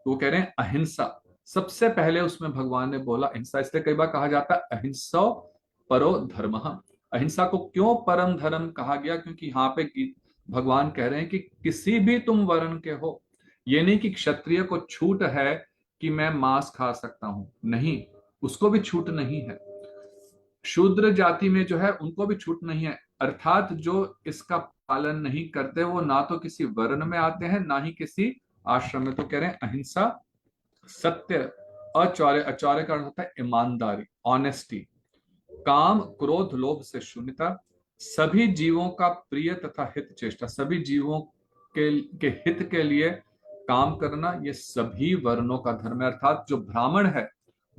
तो वो कह रहे हैं अहिंसा सबसे पहले, उसमें भगवान ने बोला अहिंसा, इसलिए कई बार कहा जाता है अहिंसा परो धर्म। अहिंसा को क्यों परम धर्म कहा गया? क्योंकि यहाँ पे भगवान कह रहे हैं कि किसी भी तुम वर्ण के हो, ये नहीं कि क्षत्रिय को छूट है कि मैं मांस खा सकता हूं, नहीं, उसको भी छूट नहीं है। शूद्र जाति में जो है उनको भी छूट नहीं है, अर्थात जो इसका पालन नहीं करते वो ना तो किसी वर्ण में आते हैं, ना ही किसी आश्रम में। तो कह रहे हैं अहिंसा, सत्य, अचौर्य, अचौर्य का अर्थ होता है ईमानदारी, ऑनेस्टी, काम, क्रोध, लोभ से शून्यता, सभी जीवों का प्रिय तथा हित चेष्टा, सभी जीवों के हित के लिए काम करना, ये सभी वर्णों का धर्म है। अर्थात जो ब्राह्मण है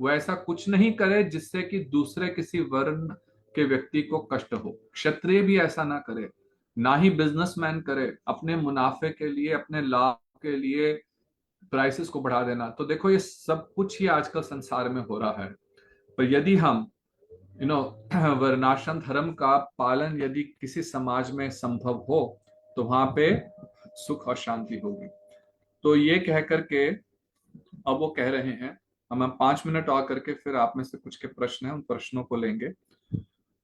वो ऐसा कुछ नहीं करे जिससे कि दूसरे किसी वर्ण के व्यक्ति को कष्ट हो, क्षत्रिय भी ऐसा ना करे, ना ही बिजनेसमैन करे, अपने मुनाफे के लिए, अपने लाभ के लिए प्राइसेस को बढ़ा देना। तो देखो, ये सब कुछ ही आजकल संसार में हो रहा है। पर यदि हम वर्णाश्रम धर्म का पालन यदि किसी समाज में संभव हो, तो वहां पे सुख और शांति होगी। तो ये कह करके अब वो कह रहे हैं, हम 5 मिनट और करके फिर आप में से कुछ के प्रश्न हैं, उन प्रश्नों को लेंगे।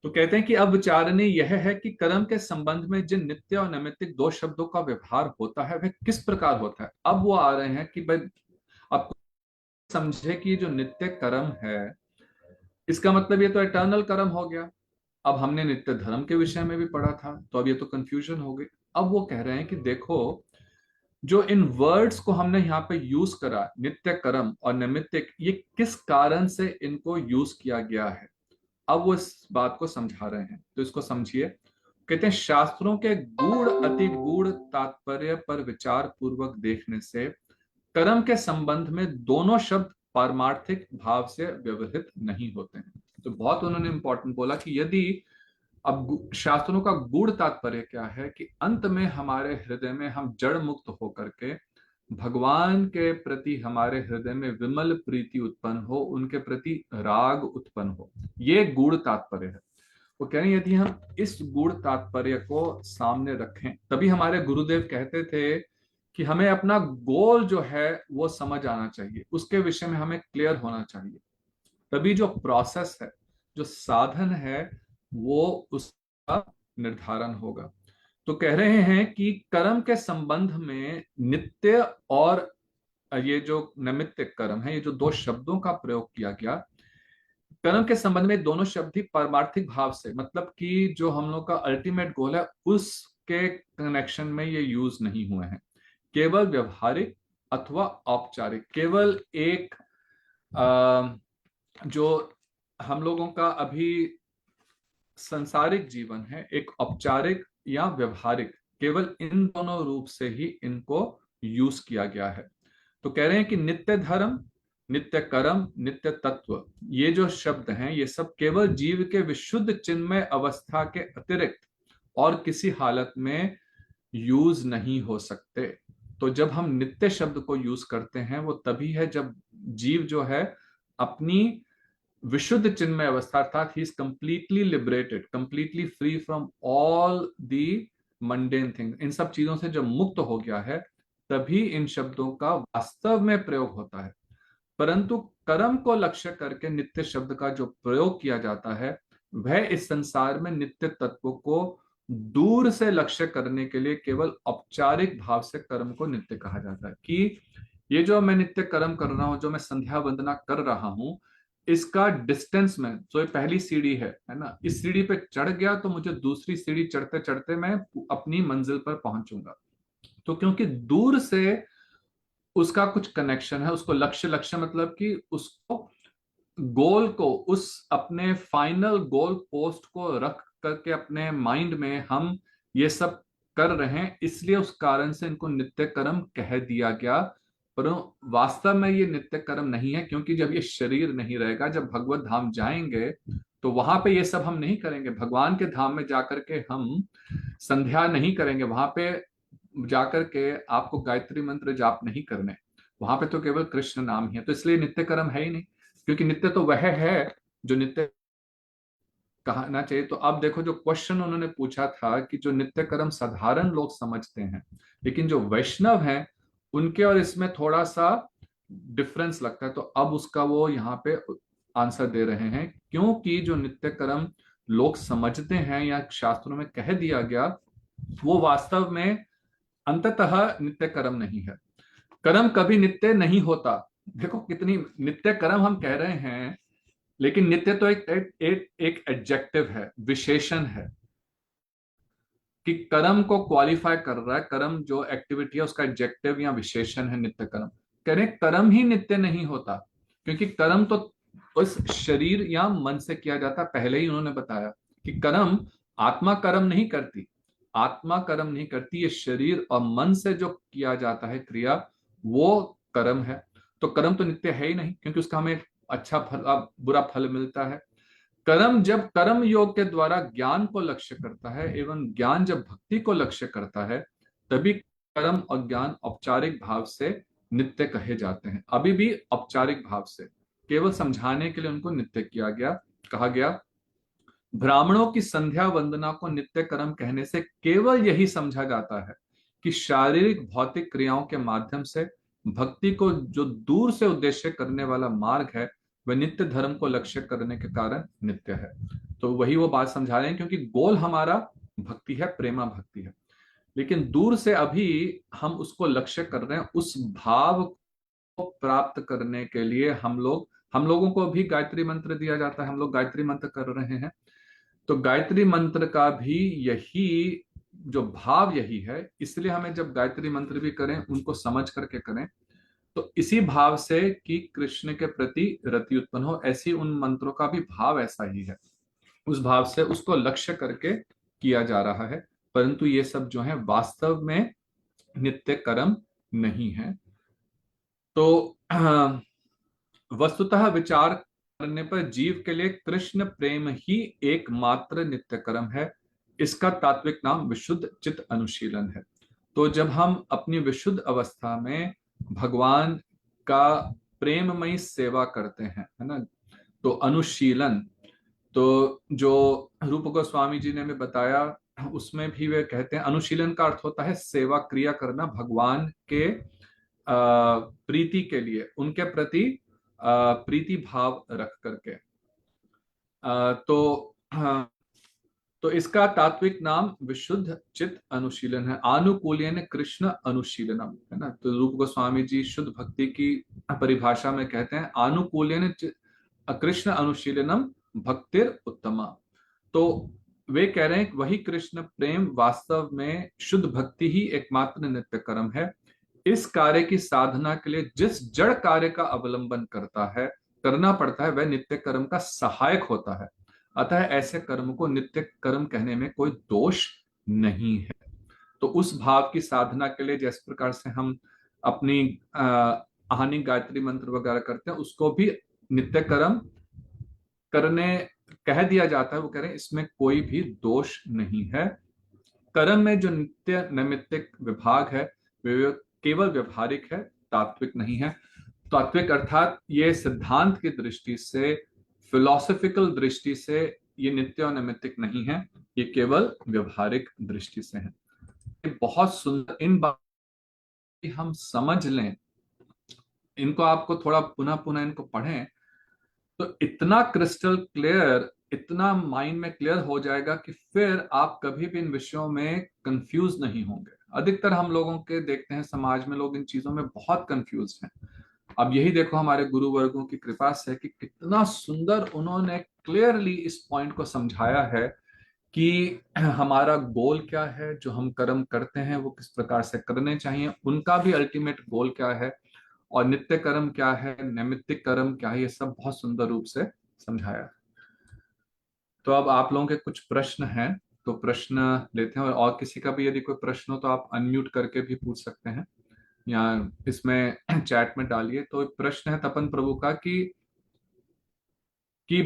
तो कहते हैं कि अब विचारणीय यह है कि कर्म के संबंध में जिन नित्य और नैमित्तिक 2 शब्दों का व्यवहार होता है वह किस प्रकार होता है। अब वो आ रहे हैं कि भाई आप समझे कि जो नित्य कर्म है, इसका मतलब ये तो इटर्नल कर्म हो गया। अब हमने नित्य धर्म के विषय में भी पढ़ा था, तो अब ये तो कंफ्यूजन हो गई। अब वो कह रहे हैं कि देखो, जो इन वर्ड्स को हमने यहाँ पे यूज करा, नित्य कर्म और नैमित्तिक, ये किस कारण से इनको यूज किया गया है, अब वो इस बात को समझा रहे हैं। तो इसको समझिए। कहते हैं, शास्त्रों के गूढ़ अति गूढ़ तात्पर्य पर विचार पूर्वक देखने से कर्म के संबंध में दोनों शब्द पारमार्थिक भाव से व्यवहित नहीं होते हैं। तो बहुत उन्होंने इंपॉर्टेंट बोला कि यदि, अब शास्त्रों का गूढ़ तात्पर्य क्या है कि अंत में हमारे हृदय में हम जड़ मुक्त होकर के भगवान के प्रति हमारे हृदय में विमल प्रीति उत्पन्न हो, उनके प्रति राग उत्पन्न हो, ये गूढ़ तात्पर्य है। वो कह रहे हैं यदि हम इस गूढ़ तात्पर्य को सामने रखें, तभी हमारे गुरुदेव कहते थे कि हमें अपना गोल जो है वो समझ आना चाहिए, उसके विषय में हमें क्लियर होना चाहिए। तभी जो प्रोसेस है, जो साधन है, वो उसका निर्धारण होगा। तो कह रहे हैं कि कर्म के संबंध में नित्य और ये जो नैमित्तिक कर्म है, ये जो दो शब्दों का प्रयोग किया गया, कर्म के संबंध में दोनों शब्द ही पारमार्थिक भाव से, मतलब कि जो हम लोग का अल्टीमेट गोल है उसके कनेक्शन में ये यूज नहीं हुए हैं। केवल व्यवहारिक अथवा औपचारिक, केवल एक जो हम लोगों का अभी संसारिक जीवन है, एक औपचारिक या व्यवहारिक, केवल इन दोनों रूप से ही इनको यूज किया गया है। तो कह रहे हैं कि नित्य धर्म, नित्य कर्म, नित्य तत्व, ये जो शब्द हैं, ये सब केवल जीव के विशुद्ध चिन्मय अवस्था के अतिरिक्त और किसी हालत में यूज नहीं हो सकते। तो जब हम नित्य शब्द को यूज करते हैं, वो तभी है जब जीव जो है अपनी विशुद्ध चिन्मय अवस्था, अर्थात he is completely liberated, completely free from all the mundane thing, इन सब चीजों से जब मुक्त हो गया है, तभी इन शब्दों का वास्तव में प्रयोग होता है। परंतु कर्म को लक्ष्य करके नित्य शब्द का जो प्रयोग किया जाता है, वह इस संसार में नित्य तत्व को दूर से लक्ष्य करने के लिए केवल औपचारिक भाव से कर्म को नित्य कहा जाता है। कि ये जो मैं नित्य कर्म कर रहा हूं, जो मैं संध्या वंदना कर रहा हूं, इसका डिस्टेंस में, तो ये पहली सीढ़ी है ना, इस सीढ़ी पे चढ़ गया तो मुझे दूसरी सीढ़ी चढ़ते चढ़ते मैं अपनी मंजिल पर पहुंचूंगा। तो क्योंकि दूर से उसका कुछ कनेक्शन है, उसको लक्ष्य, लक्ष्य मतलब कि उसको गोल को, उस अपने फाइनल गोल पोस्ट को रख करके अपने माइंड में हम ये सब कर रहे हैं, इसलिए उस कारण से इनको नित्य कर्म कह दिया गया। पर वास्तव में ये नित्य कर्म नहीं है, क्योंकि जब ये शरीर नहीं रहेगा, जब भगवत धाम जाएंगे, तो वहां पे ये सब हम नहीं करेंगे। भगवान के धाम में जाकर के हम संध्या नहीं करेंगे, वहां पे जाकर के आपको गायत्री मंत्र जाप नहीं करने, वहां पे तो केवल कृष्ण नाम ही है। तो इसलिए नित्य कर्म है ही नहीं, क्योंकि नित्य तो वह है जो नित्य कहना चाहिए। तो अब देखो, जो क्वेश्चन उन्होंने पूछा था कि जो नित्य कर्म साधारण लोग समझते हैं, लेकिन जो वैष्णव हैं उनके और इसमें थोड़ा सा डिफरेंस लगता है, तो अब उसका वो यहाँ पे आंसर दे रहे हैं। क्योंकि जो नित्य कर्म लोग समझते हैं या शास्त्रों में कह दिया गया, वो वास्तव में अंततः नित्य कर्म नहीं है। कर्म कभी नित्य नहीं होता। देखो कितनी नित्य कर्म हम कह रहे हैं, लेकिन नित्य तो एक एडजेक्टिव है, विशेषण है, कि कर्म को क्वालिफाई कर रहा है। कर्म जो एक्टिविटी है उसका एडजेक्टिव या विशेषण है नित्य कर्म। करें, कर्म ही नित्य नहीं होता, क्योंकि कर्म तो उस शरीर या मन से किया जाता। पहले ही उन्होंने बताया कि कर्म, आत्मा कर्म नहीं करती, आत्मा कर्म नहीं करती, ये शरीर और मन से जो किया जाता है क्रिया, वो कर्म है। तो कर्म तो नित्य है ही नहीं, क्योंकि उसका हमें अच्छा फल, बुरा फल मिलता है। कर्म जब कर्म योग के द्वारा ज्ञान को लक्ष्य करता है, एवं ज्ञान जब भक्ति को लक्ष्य करता है, तभी कर्म और ज्ञान औपचारिक भाव से नित्य कहे जाते हैं। अभी भी औपचारिक भाव से, केवल समझाने के लिए उनको नित्य किया गया, कहा गया। ब्राह्मणों की संध्या वंदना को नित्य कर्म कहने से केवल यही समझा जाता है कि शारीरिक भौतिक क्रियाओं के माध्यम से भक्ति को जो दूर से उद्देश्य करने वाला मार्ग है, वह नित्य धर्म को लक्ष्य करने के कारण नित्य है। तो वही वो बात समझा रहे हैं, क्योंकि गोल हमारा भक्ति है, प्रेमा भक्ति है, लेकिन दूर से अभी हम उसको लक्ष्य कर रहे हैं। उस भाव को प्राप्त करने के लिए हम लोग हम लोगों को भी गायत्री मंत्र दिया जाता है, हम लोग गायत्री मंत्र कर रहे हैं। तो गायत्री मंत्र का भी यही जो भाव यही है, इसलिए हमें जब गायत्री मंत्र भी करें उनको समझ करके करें, तो इसी भाव से कि कृष्ण के प्रति रति उत्पन्न हो, ऐसी उन मंत्रों का भी भाव ऐसा ही है, उस भाव से उसको लक्ष्य करके किया जा रहा है। परंतु ये सब जो है वास्तव में नित्य कर्म नहीं है। तो वस्तुतः विचार करने पर जीव के लिए कृष्ण प्रेम ही एकमात्र नित्य कर्म है। इसका तात्विक नाम विशुद्ध चित्त अनुशीलन है। तो जब हम अपनी विशुद्ध अवस्था में भगवान का प्रेममयी सेवा करते हैं, है ना, तो अनुशीलन, तो जो रूप गोस्वामी जी ने हमें बताया उसमें भी वे कहते हैं अनुशीलन का अर्थ होता है सेवा क्रिया करना भगवान के प्रीति के लिए, उनके प्रति प्रीति भाव रख करके। तो तो इसका तात्विक नाम विशुद्ध चित्त अनुशीलन है। आनुकूल्यन कृष्ण अनुशीलनम, है ना। तो रूप गोस्वामी जी शुद्ध भक्ति की परिभाषा में कहते हैं आनुकूल्यन कृष्ण अनुशीलनम भक्तिर उत्तमा। तो वे कह रहे हैं कि वही कृष्ण प्रेम वास्तव में शुद्ध भक्ति ही एकमात्र नित्य कर्म है। इस कार्य की साधना के लिए जिस जड़ कार्य का अवलंबन करना पड़ता है, वह नित्य कर्म का सहायक होता है। अतः ऐसे कर्म को नित्य कर्म कहने में कोई दोष नहीं है। तो उस भाव की साधना के लिए जिस प्रकार से हम अपनी आहानी गायत्री मंत्र वगैरह करते हैं, उसको भी नित्य कर्म करने कह दिया जाता है। वो कह रहे हैं इसमें कोई भी दोष नहीं है। कर्म में जो नित्य नैमित्तिक विभाग है वे केवल व्यवहारिक है, तात्विक नहीं है। तात्विक अर्थात ये सिद्धांत की दृष्टि से, फिलोसॉफिकल दृष्टि से ये नित्य और नैमित्तिक नहीं है, ये केवल व्यवहारिक दृष्टि से है। ये बहुत सुंदर, इन बात हम समझ लें, इनको आपको थोड़ा पुनः पुनः इनको पढ़ें तो इतना क्रिस्टल क्लियर, इतना माइंड में क्लियर हो जाएगा कि फिर आप कभी भी इन विषयों में कंफ्यूज नहीं होंगे। अधिकतर हम लोगों के देखते हैं समाज में लोग इन चीजों में बहुत कंफ्यूज हैं। अब यही देखो हमारे गुरु वर्गों की कृपा से कि कितना सुंदर उन्होंने क्लियरली इस पॉइंट को समझाया है कि हमारा गोल क्या है, जो हम कर्म करते हैं वो किस प्रकार से करने चाहिए, उनका भी अल्टीमेट गोल क्या है, और नित्य कर्म क्या है, नैमित्तिक कर्म क्या है, ये सब बहुत सुंदर रूप से समझाया है। तो अब आप लोगों के कुछ प्रश्न हैं, तो प्रश्न लेते हैं, और किसी का भी यदि कोई प्रश्न हो तो आप अनम्यूट करके भी पूछ सकते हैं या इसमें चैट में डालिए। तो एक प्रश्न है तपन प्रभु का कि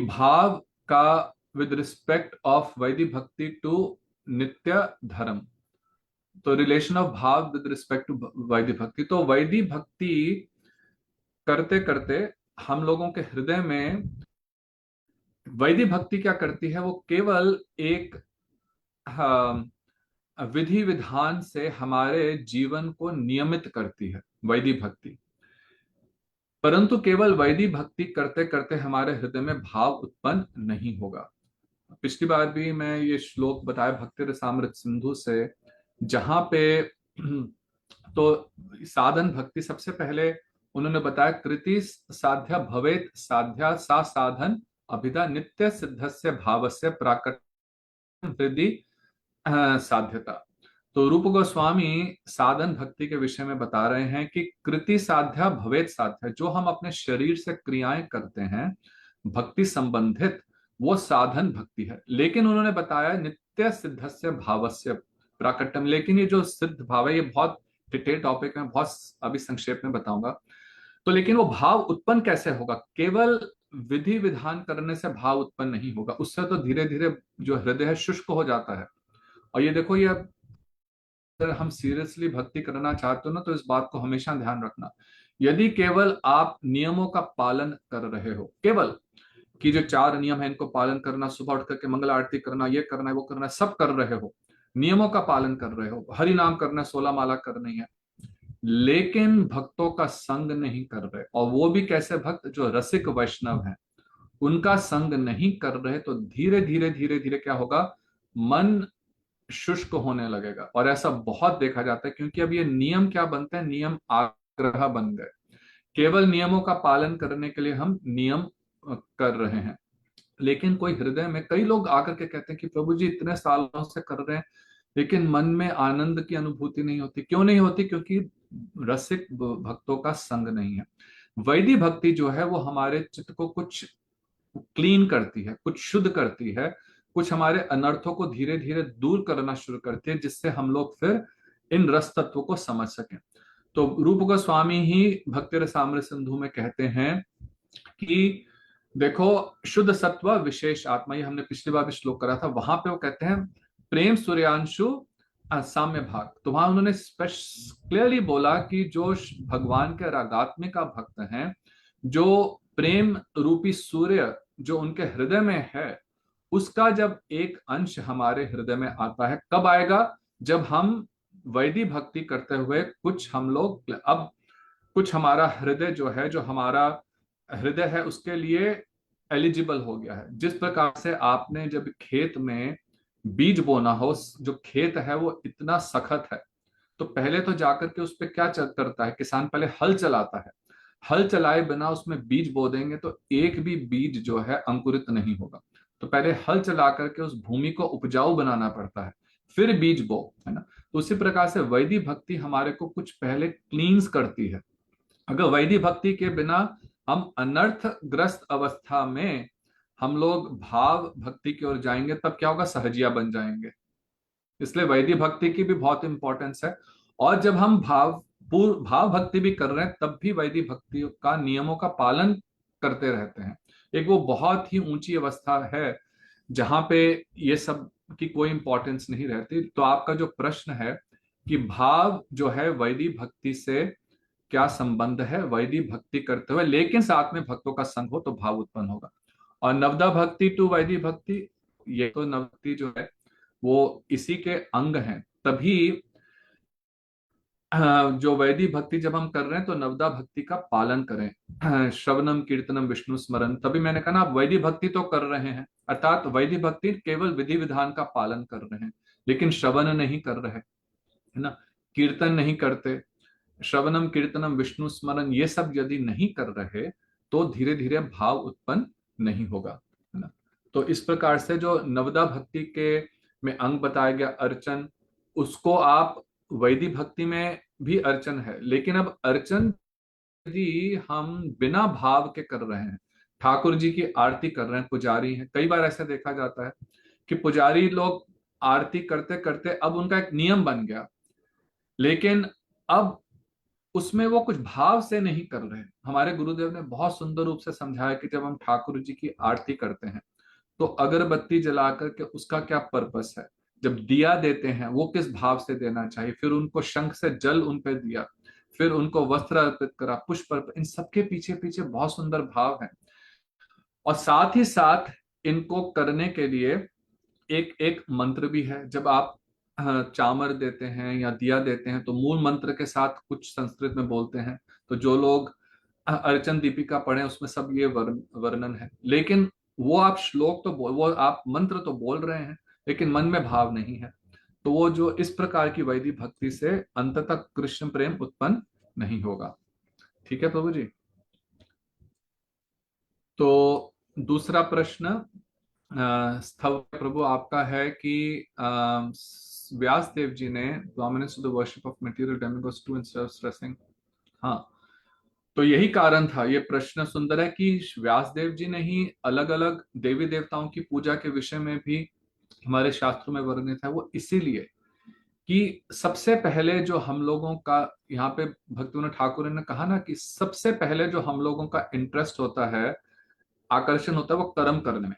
भाव का विद रिस्पेक्ट ऑफ वैदिक भक्ति टू नित्य धर्म, तो रिलेशन ऑफ भाव विद रिस्पेक्ट टू वैदिक भक्ति। तो वैदिक भक्ति करते करते हम लोगों के हृदय में वैदिक भक्ति क्या करती है, वो केवल एक विधि विधान से हमारे जीवन को नियमित करती है वैदिक भक्ति। परंतु केवल वैदिक भक्ति करते करते हमारे हृदय में भाव उत्पन्न नहीं होगा। पिछली बार भी मैं ये श्लोक बताया भक्ति रसामृत सिंधु से, जहां पे तो साधन भक्ति सबसे पहले उन्होंने बताया कृति साध्या भवेत साध्या सा साधन अभिधा नित्य सिद्धस्य भावस्य प्राकट वृद्धि साध्यता। तो रूप गोस्वामी साधन भक्ति के विषय में बता रहे हैं कि कृति साध्या भवेत साध्या, जो हम अपने शरीर से क्रियाएं करते हैं भक्ति संबंधित, वो साधन भक्ति है। लेकिन उन्होंने बताया नित्य सिद्धस्य भावस्य प्राकट्यम, लेकिन ये जो सिद्ध भाव है ये बहुत डिटेल टॉपिक में बहुत अभी संक्षेप में बताऊंगा। तो लेकिन वो भाव उत्पन्न कैसे होगा, केवल विधि विधान करने से भाव उत्पन्न नहीं होगा, उससे तो धीरे धीरे जो हृदय है शुष्क हो जाता है। और ये देखो, ये अगर हम सीरियसली भक्ति करना चाहते हो ना, तो इस बात को हमेशा ध्यान रखना, यदि केवल आप नियमों का पालन कर रहे हो, केवल कि जो 4 नियम है इनको पालन करना, सुबह उठ करके मंगल आरती करना, ये करना है वो करना है, सब कर रहे हो, नियमों का पालन कर रहे हो, हरि नाम करना है, 16 माला करनी है, लेकिन भक्तों का संग नहीं कर रहे, और वो भी कैसे भक्त, जो रसिक वैष्णव हैं, उनका संग नहीं कर रहे, तो धीरे धीरे धीरे धीरे क्या होगा, मन शुष्क होने लगेगा। और ऐसा बहुत देखा जाता है, क्योंकि अब ये नियम क्या बनते हैं, नियम आग्रह बन गए केवल नियमों का पालन करने के लिए हम नियम कर रहे हैं, लेकिन कोई हृदय में, कई लोग आकर के कहते हैं कि प्रभु जी इतने सालों से कर रहे हैं लेकिन मन में आनंद की अनुभूति नहीं होती। क्यों नहीं होती? क्योंकि रसिक भक्तों का संग नहीं है। वैदिक भक्ति जो है वो हमारे चित्त को कुछ क्लीन करती है, कुछ शुद्ध करती है, कुछ हमारे अनर्थों को धीरे धीरे दूर करना शुरू करती है, जिससे हम लोग फिर इन रस तत्वों को समझ सकें। तो रूप गोस्वामी ही भक्ति रसामृत सिंधु में कहते हैं कि देखो, शुद्ध सत्व विशेष आत्मा, ये हमने पिछली बार भी श्लोक करा था, वहां पे वो कहते हैं प्रेम सूर्यांशु साम्य भाग। तो वहां उन्होंने स्पष्ट क्लियरली बोला कि जो भगवान के रागात्मिका भक्त हैं, जो प्रेम रूपी सूर्य जो उनके हृदय में है, उसका जब एक अंश हमारे हृदय में आता है, कब आएगा? जब हम वैदिक भक्ति करते हुए कुछ हम लोग अब कुछ हमारा हृदय जो है, जो हमारा हृदय है उसके लिए एलिजिबल हो गया है। जिस प्रकार से आपने जब खेत में बीज बोना हो, जो खेत है वो इतना सख्त है, तो पहले तो जाकर के उस पर क्या करता है किसान? पहले हल चलाता है। हल चलाए बिना उसमें बीज बो देंगे तो एक भी बीज जो है अंकुरित नहीं होगा। तो पहले हल चला करके उस भूमि को उपजाऊ बनाना पड़ता है, फिर बीज बो, है ना। तो उसी प्रकार से वैदिक भक्ति हमारे को कुछ पहले क्लींस करती है। अगर वैदिक भक्ति के बिना हम अनर्थग्रस्त अवस्था में हम लोग भाव भक्ति की ओर जाएंगे, तब क्या होगा? सहजिया बन जाएंगे। इसलिए वैदिक भक्ति की भी बहुत इंपॉर्टेंस है। और जब हम भाव भक्ति भी कर रहे हैं, तब भी वैदिक भक्ति का नियमों का पालन करते रहते हैं। एक वो बहुत ही ऊंची अवस्था है जहां पे ये सब की कोई इंपॉर्टेंस नहीं रहती। तो आपका जो प्रश्न है कि भाव जो है वैदिक भक्ति से क्या संबंध है, वैदिक भक्ति करते हुए लेकिन साथ में भक्तों का संग हो तो भाव उत्पन्न होगा। और नवदा भक्ति टू वैदिक भक्ति, ये तो नवभक्ति जो है वो इसी के अंग हैं। तभी जो वैदिक भक्ति जब हम कर रहे हैं तो नवदा भक्ति का पालन करें, श्रवणम कीर्तनम विष्णु स्मरण। तभी मैंने कहा ना, आप वैदिक भक्ति तो कर रहे हैं, अर्थात वैदिक भक्ति केवल विधि विधान का पालन कर रहे हैं, लेकिन श्रवण नहीं कर रहे, है ना, कीर्तन नहीं करते, श्रवणम कीर्तनम विष्णु स्मरण ये सब यदि नहीं कर रहे तो धीरे धीरे भाव उत्पन्न नहीं होगा, है ना। तो इस प्रकार से जो नवदा भक्ति के में अंग बताया गया अर्चन, उसको आप वैदिक भक्ति में भी अर्चन है, लेकिन अब अर्चन यदि हम बिना भाव के कर रहे हैं, ठाकुर जी की आरती कर रहे हैं, पुजारी हैं, कई बार ऐसा देखा जाता है कि पुजारी लोग आरती करते करते अब उनका एक नियम बन गया, लेकिन अब उसमें वो कुछ भाव से नहीं कर रहे। हमारे गुरुदेव ने बहुत सुंदर रूप से समझाया कि जब हम ठाकुर जी की आरती करते हैं तो अगरबत्ती जला करके उसका क्या पर्पस है, जब दिया देते हैं वो किस भाव से देना चाहिए, फिर उनको शंख से जल उन पे दिया, फिर उनको वस्त्र अर्पित करा, पुष्प अर्पित, इन सबके पीछे पीछे बहुत सुंदर भाव है। और साथ ही साथ इनको करने के लिए एक एक मंत्र भी है। जब आप चामर देते हैं या दिया देते हैं तो मूल मंत्र के साथ कुछ संस्कृत में बोलते हैं। तो जो लोग अर्चन दीपिका पढ़े उसमें सब ये वर्णन है, लेकिन वो आप श्लोक तो वो आप मंत्र तो बोल रहे हैं लेकिन मन में भाव नहीं है। तो वो जो इस प्रकार की वैदिक भक्ति से अंततः कृष्ण प्रेम उत्पन्न नहीं होगा। ठीक है प्रभु जी। तो दूसरा प्रश्न स्थव प्रभु आपका है कि व्यास देव जी ने dominance of the worship of material demigods to instead of stressing. हाँ, तो यही कारण था। ये प्रश्न सुंदर है कि व्यास देव जी ने ही अलग अलग देवी देवताओं की पूजा के विषय में भी हमारे शास्त्रों में वर्णित है। वो इसीलिए कि सबसे पहले जो हम लोगों का, यहाँ पे भक्तिविनोद ठाकुर ने कहा ना कि सबसे पहले जो हम लोगों का इंटरेस्ट होता है, आकर्षण होता है, वो कर्म करने में,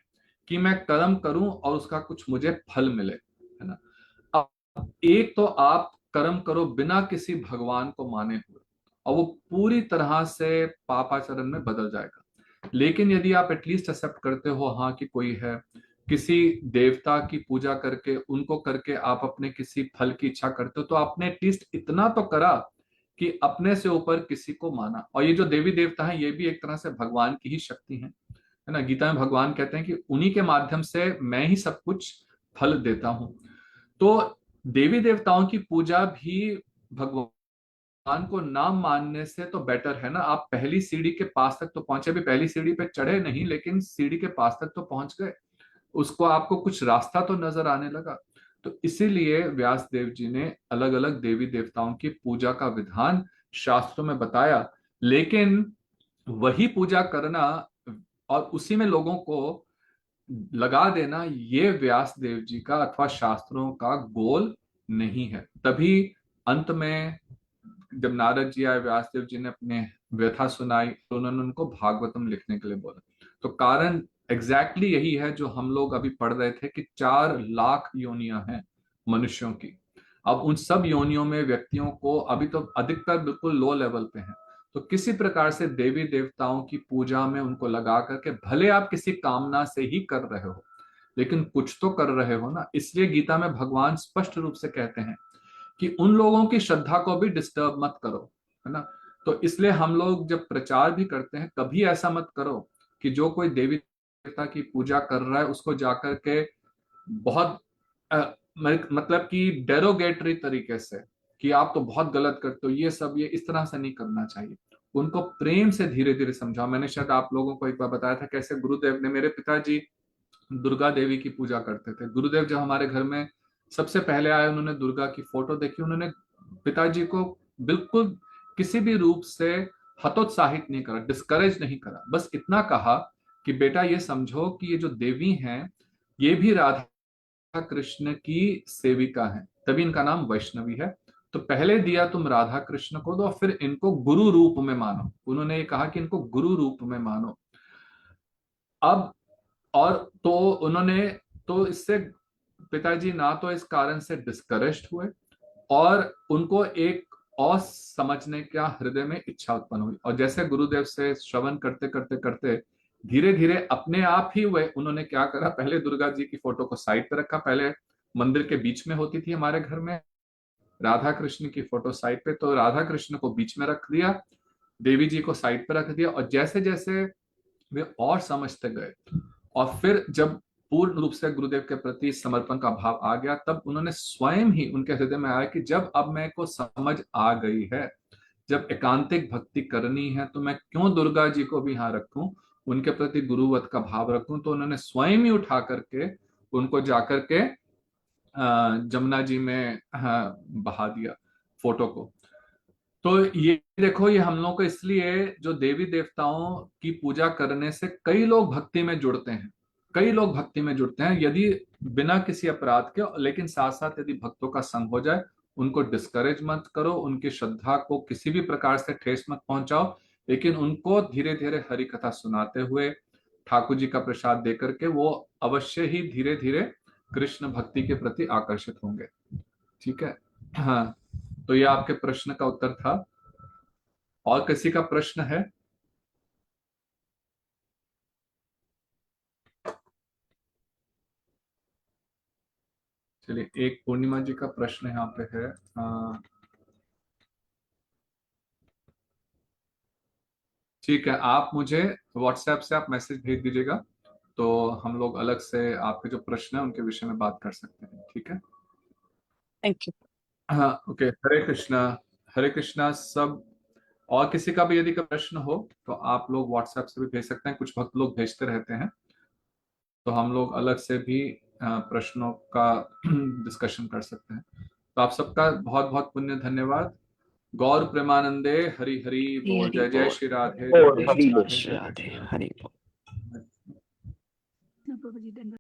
कि मैं कर्म करूं और उसका कुछ मुझे फल मिले, है ना। अब एक तो आप कर्म करो बिना किसी भगवान को माने हुए और वो पूरी तरह से पापाचरण में बदल जाएगा। लेकिन यदि आप एटलीस्ट एक्सेप्ट करते हो हाँ कि कोई है, किसी देवता की पूजा करके उनको करके आप अपने किसी फल की इच्छा करते हो, तो आपने एटलीस्ट इतना तो करा कि अपने से ऊपर किसी को माना। और ये जो देवी देवता है ये भी एक तरह से भगवान की ही शक्ति है ना। गीता में भगवान कहते हैं कि उन्हीं के माध्यम से मैं ही सब कुछ फल देता हूं। तो देवी देवताओं की पूजा भी भगवान भगवान को ना मानने से तो बेटर है ना, आप पहली सीढ़ी के पास तक तो पहुंचे, भी पहली सीढ़ी पे चढ़े नहीं लेकिन सीढ़ी के पास तक तो पहुंच गए, उसको आपको कुछ रास्ता तो नजर आने लगा। तो इसीलिए व्यास देव जी ने अलग अलग देवी देवताओं की पूजा का विधान शास्त्रों में बताया। लेकिन वही पूजा करना और उसी में लोगों को लगा देना, ये व्यास देव जी का अथवा शास्त्रों का गोल नहीं है। तभी अंत में जब नारद जी आए, व्यासदेव जी ने अपने व्यथा सुनाई, तो उन्होंने उनको भागवतम लिखने के लिए बोला। तो कारण एग्जैक्टली यही है जो हम लोग अभी पढ़ रहे थे कि 4 लाख योनियां हैं मनुष्यों की। अब उन सब योनियों में व्यक्तियों को अभी तो अधिकतर बिल्कुल लो लेवल पे हैं, तो किसी प्रकार से देवी देवताओं की पूजा में उनको लगा करके, भले आप किसी कामना से ही कर रहे हो लेकिन कुछ तो कर रहे हो ना। इसलिए गीता में भगवान स्पष्ट रूप से कहते हैं कि उन लोगों की श्रद्धा को भी डिस्टर्ब मत करो, है ना। तो इसलिए हम लोग जब प्रचार भी करते हैं, कभी ऐसा मत करो कि जो कोई देवी देवता की पूजा कर रहा है उसको जाकर के बहुत मतलब कि डेरोगेटरी तरीके से कि आप तो बहुत गलत करते हो, ये सब, ये इस तरह से नहीं करना चाहिए। उनको प्रेम से धीरे धीरे समझाओ। मैंने शायद आप लोगों को एक बार बताया था कैसे गुरुदेव ने, मेरे पिताजी दुर्गा देवी की पूजा करते थे। गुरुदेव जब हमारे घर में सबसे पहले आए, उन्होंने दुर्गा की फोटो देखी, उन्होंने पिताजी को बिल्कुल किसी भी रूप से हतोत्साहित नहीं करा, डिस्करेज नहीं करा, बस इतना कहा कि बेटा ये समझो कि ये जो देवी हैं ये भी राधा कृष्ण की सेविका हैं, तभी इनका नाम वैष्णवी है। तो पहले दिया तुम राधा कृष्ण को दो, फिर इनको गुरु रूप में मानो। उन्होंने ये कहा कि इनको गुरु रूप में मानो। अब और तो उन्होंने, तो इससे पिताजी ना तो इस कारण से डिस्करेज्ड हुए, और उनको एक और समझने का हृदय में इच्छा उत्पन्न हुई। और जैसे गुरुदेव से श्रवण करते करते करते धीरे धीरे अपने आप ही हुए, उन्होंने क्या करा, पहले दुर्गा जी की फोटो को साइड पे रखा। पहले मंदिर के बीच में होती थी हमारे घर में राधा कृष्ण की फोटो साइड पे, तो राधा कृष्ण को बीच में रख दिया, देवी जी को साइड पे रख दिया। और जैसे जैसे वे और समझते गए, और फिर जब पूर्ण रूप से गुरुदेव के प्रति समर्पण का भाव आ गया, तब उन्होंने स्वयं ही, उनके हृदय में आया कि जब अब मेरे को समझ आ गई है, जब एकांतिक भक्ति करनी है तो मैं क्यों दुर्गा जी को भी यहाँ रखूं, उनके प्रति गुरुवत का भाव रखूं। तो उन्होंने स्वयं ही उठा करके उनको जाकर के जमुना जी में बहा दिया फोटो को। तो ये देखो, ये हम लोग को इसलिए जो देवी देवताओं की पूजा करने से कई लोग भक्ति में जुड़ते हैं, कई लोग भक्ति में जुड़ते हैं यदि बिना किसी अपराध के, लेकिन साथ साथ यदि भक्तों का संग हो जाए, उनको डिस्करेज मत करो, उनकी श्रद्धा को किसी भी प्रकार से ठेस मत पहुंचाओ, लेकिन उनको धीरे धीरे हरि कथा सुनाते हुए ठाकुर जी का प्रसाद देकर के वो अवश्य ही धीरे धीरे कृष्ण भक्ति के प्रति आकर्षित होंगे। ठीक है, हाँ। तो ये आपके प्रश्न का उत्तर था। और किसी का प्रश्न है? चलिए, एक पूर्णिमा जी का प्रश्न यहाँ पे है। ठीक है, आप मुझे व्हाट्सएप से आप मैसेज भेज दीजिएगा, तो हम लोग अलग से आपके जो प्रश्न है उनके विषय में बात कर सकते हैं। ठीक है, थैंक यू। हाँ, ओके। हरे कृष्णा। हरे कृष्णा सब। और किसी का भी यदि कोई प्रश्न हो तो आप लोग व्हाट्सएप से भी भेज सकते हैं, कुछ भक्त लोग भेजते रहते हैं, तो हम लोग अलग से भी प्रश्नों का डिस्कशन कर सकते हैं। तो आप सबका बहुत बहुत पुण्य धन्यवाद। गौर प्रेमानंदे, हरि हरि हरी बोल। हरी जय जय बोल। श्री राधे, जय और जय जय श्री हरी जय बोल। राधे, श्री जय जय राधे, श्री राधे। हरि बोल। प्रभु जी धन्यवाद।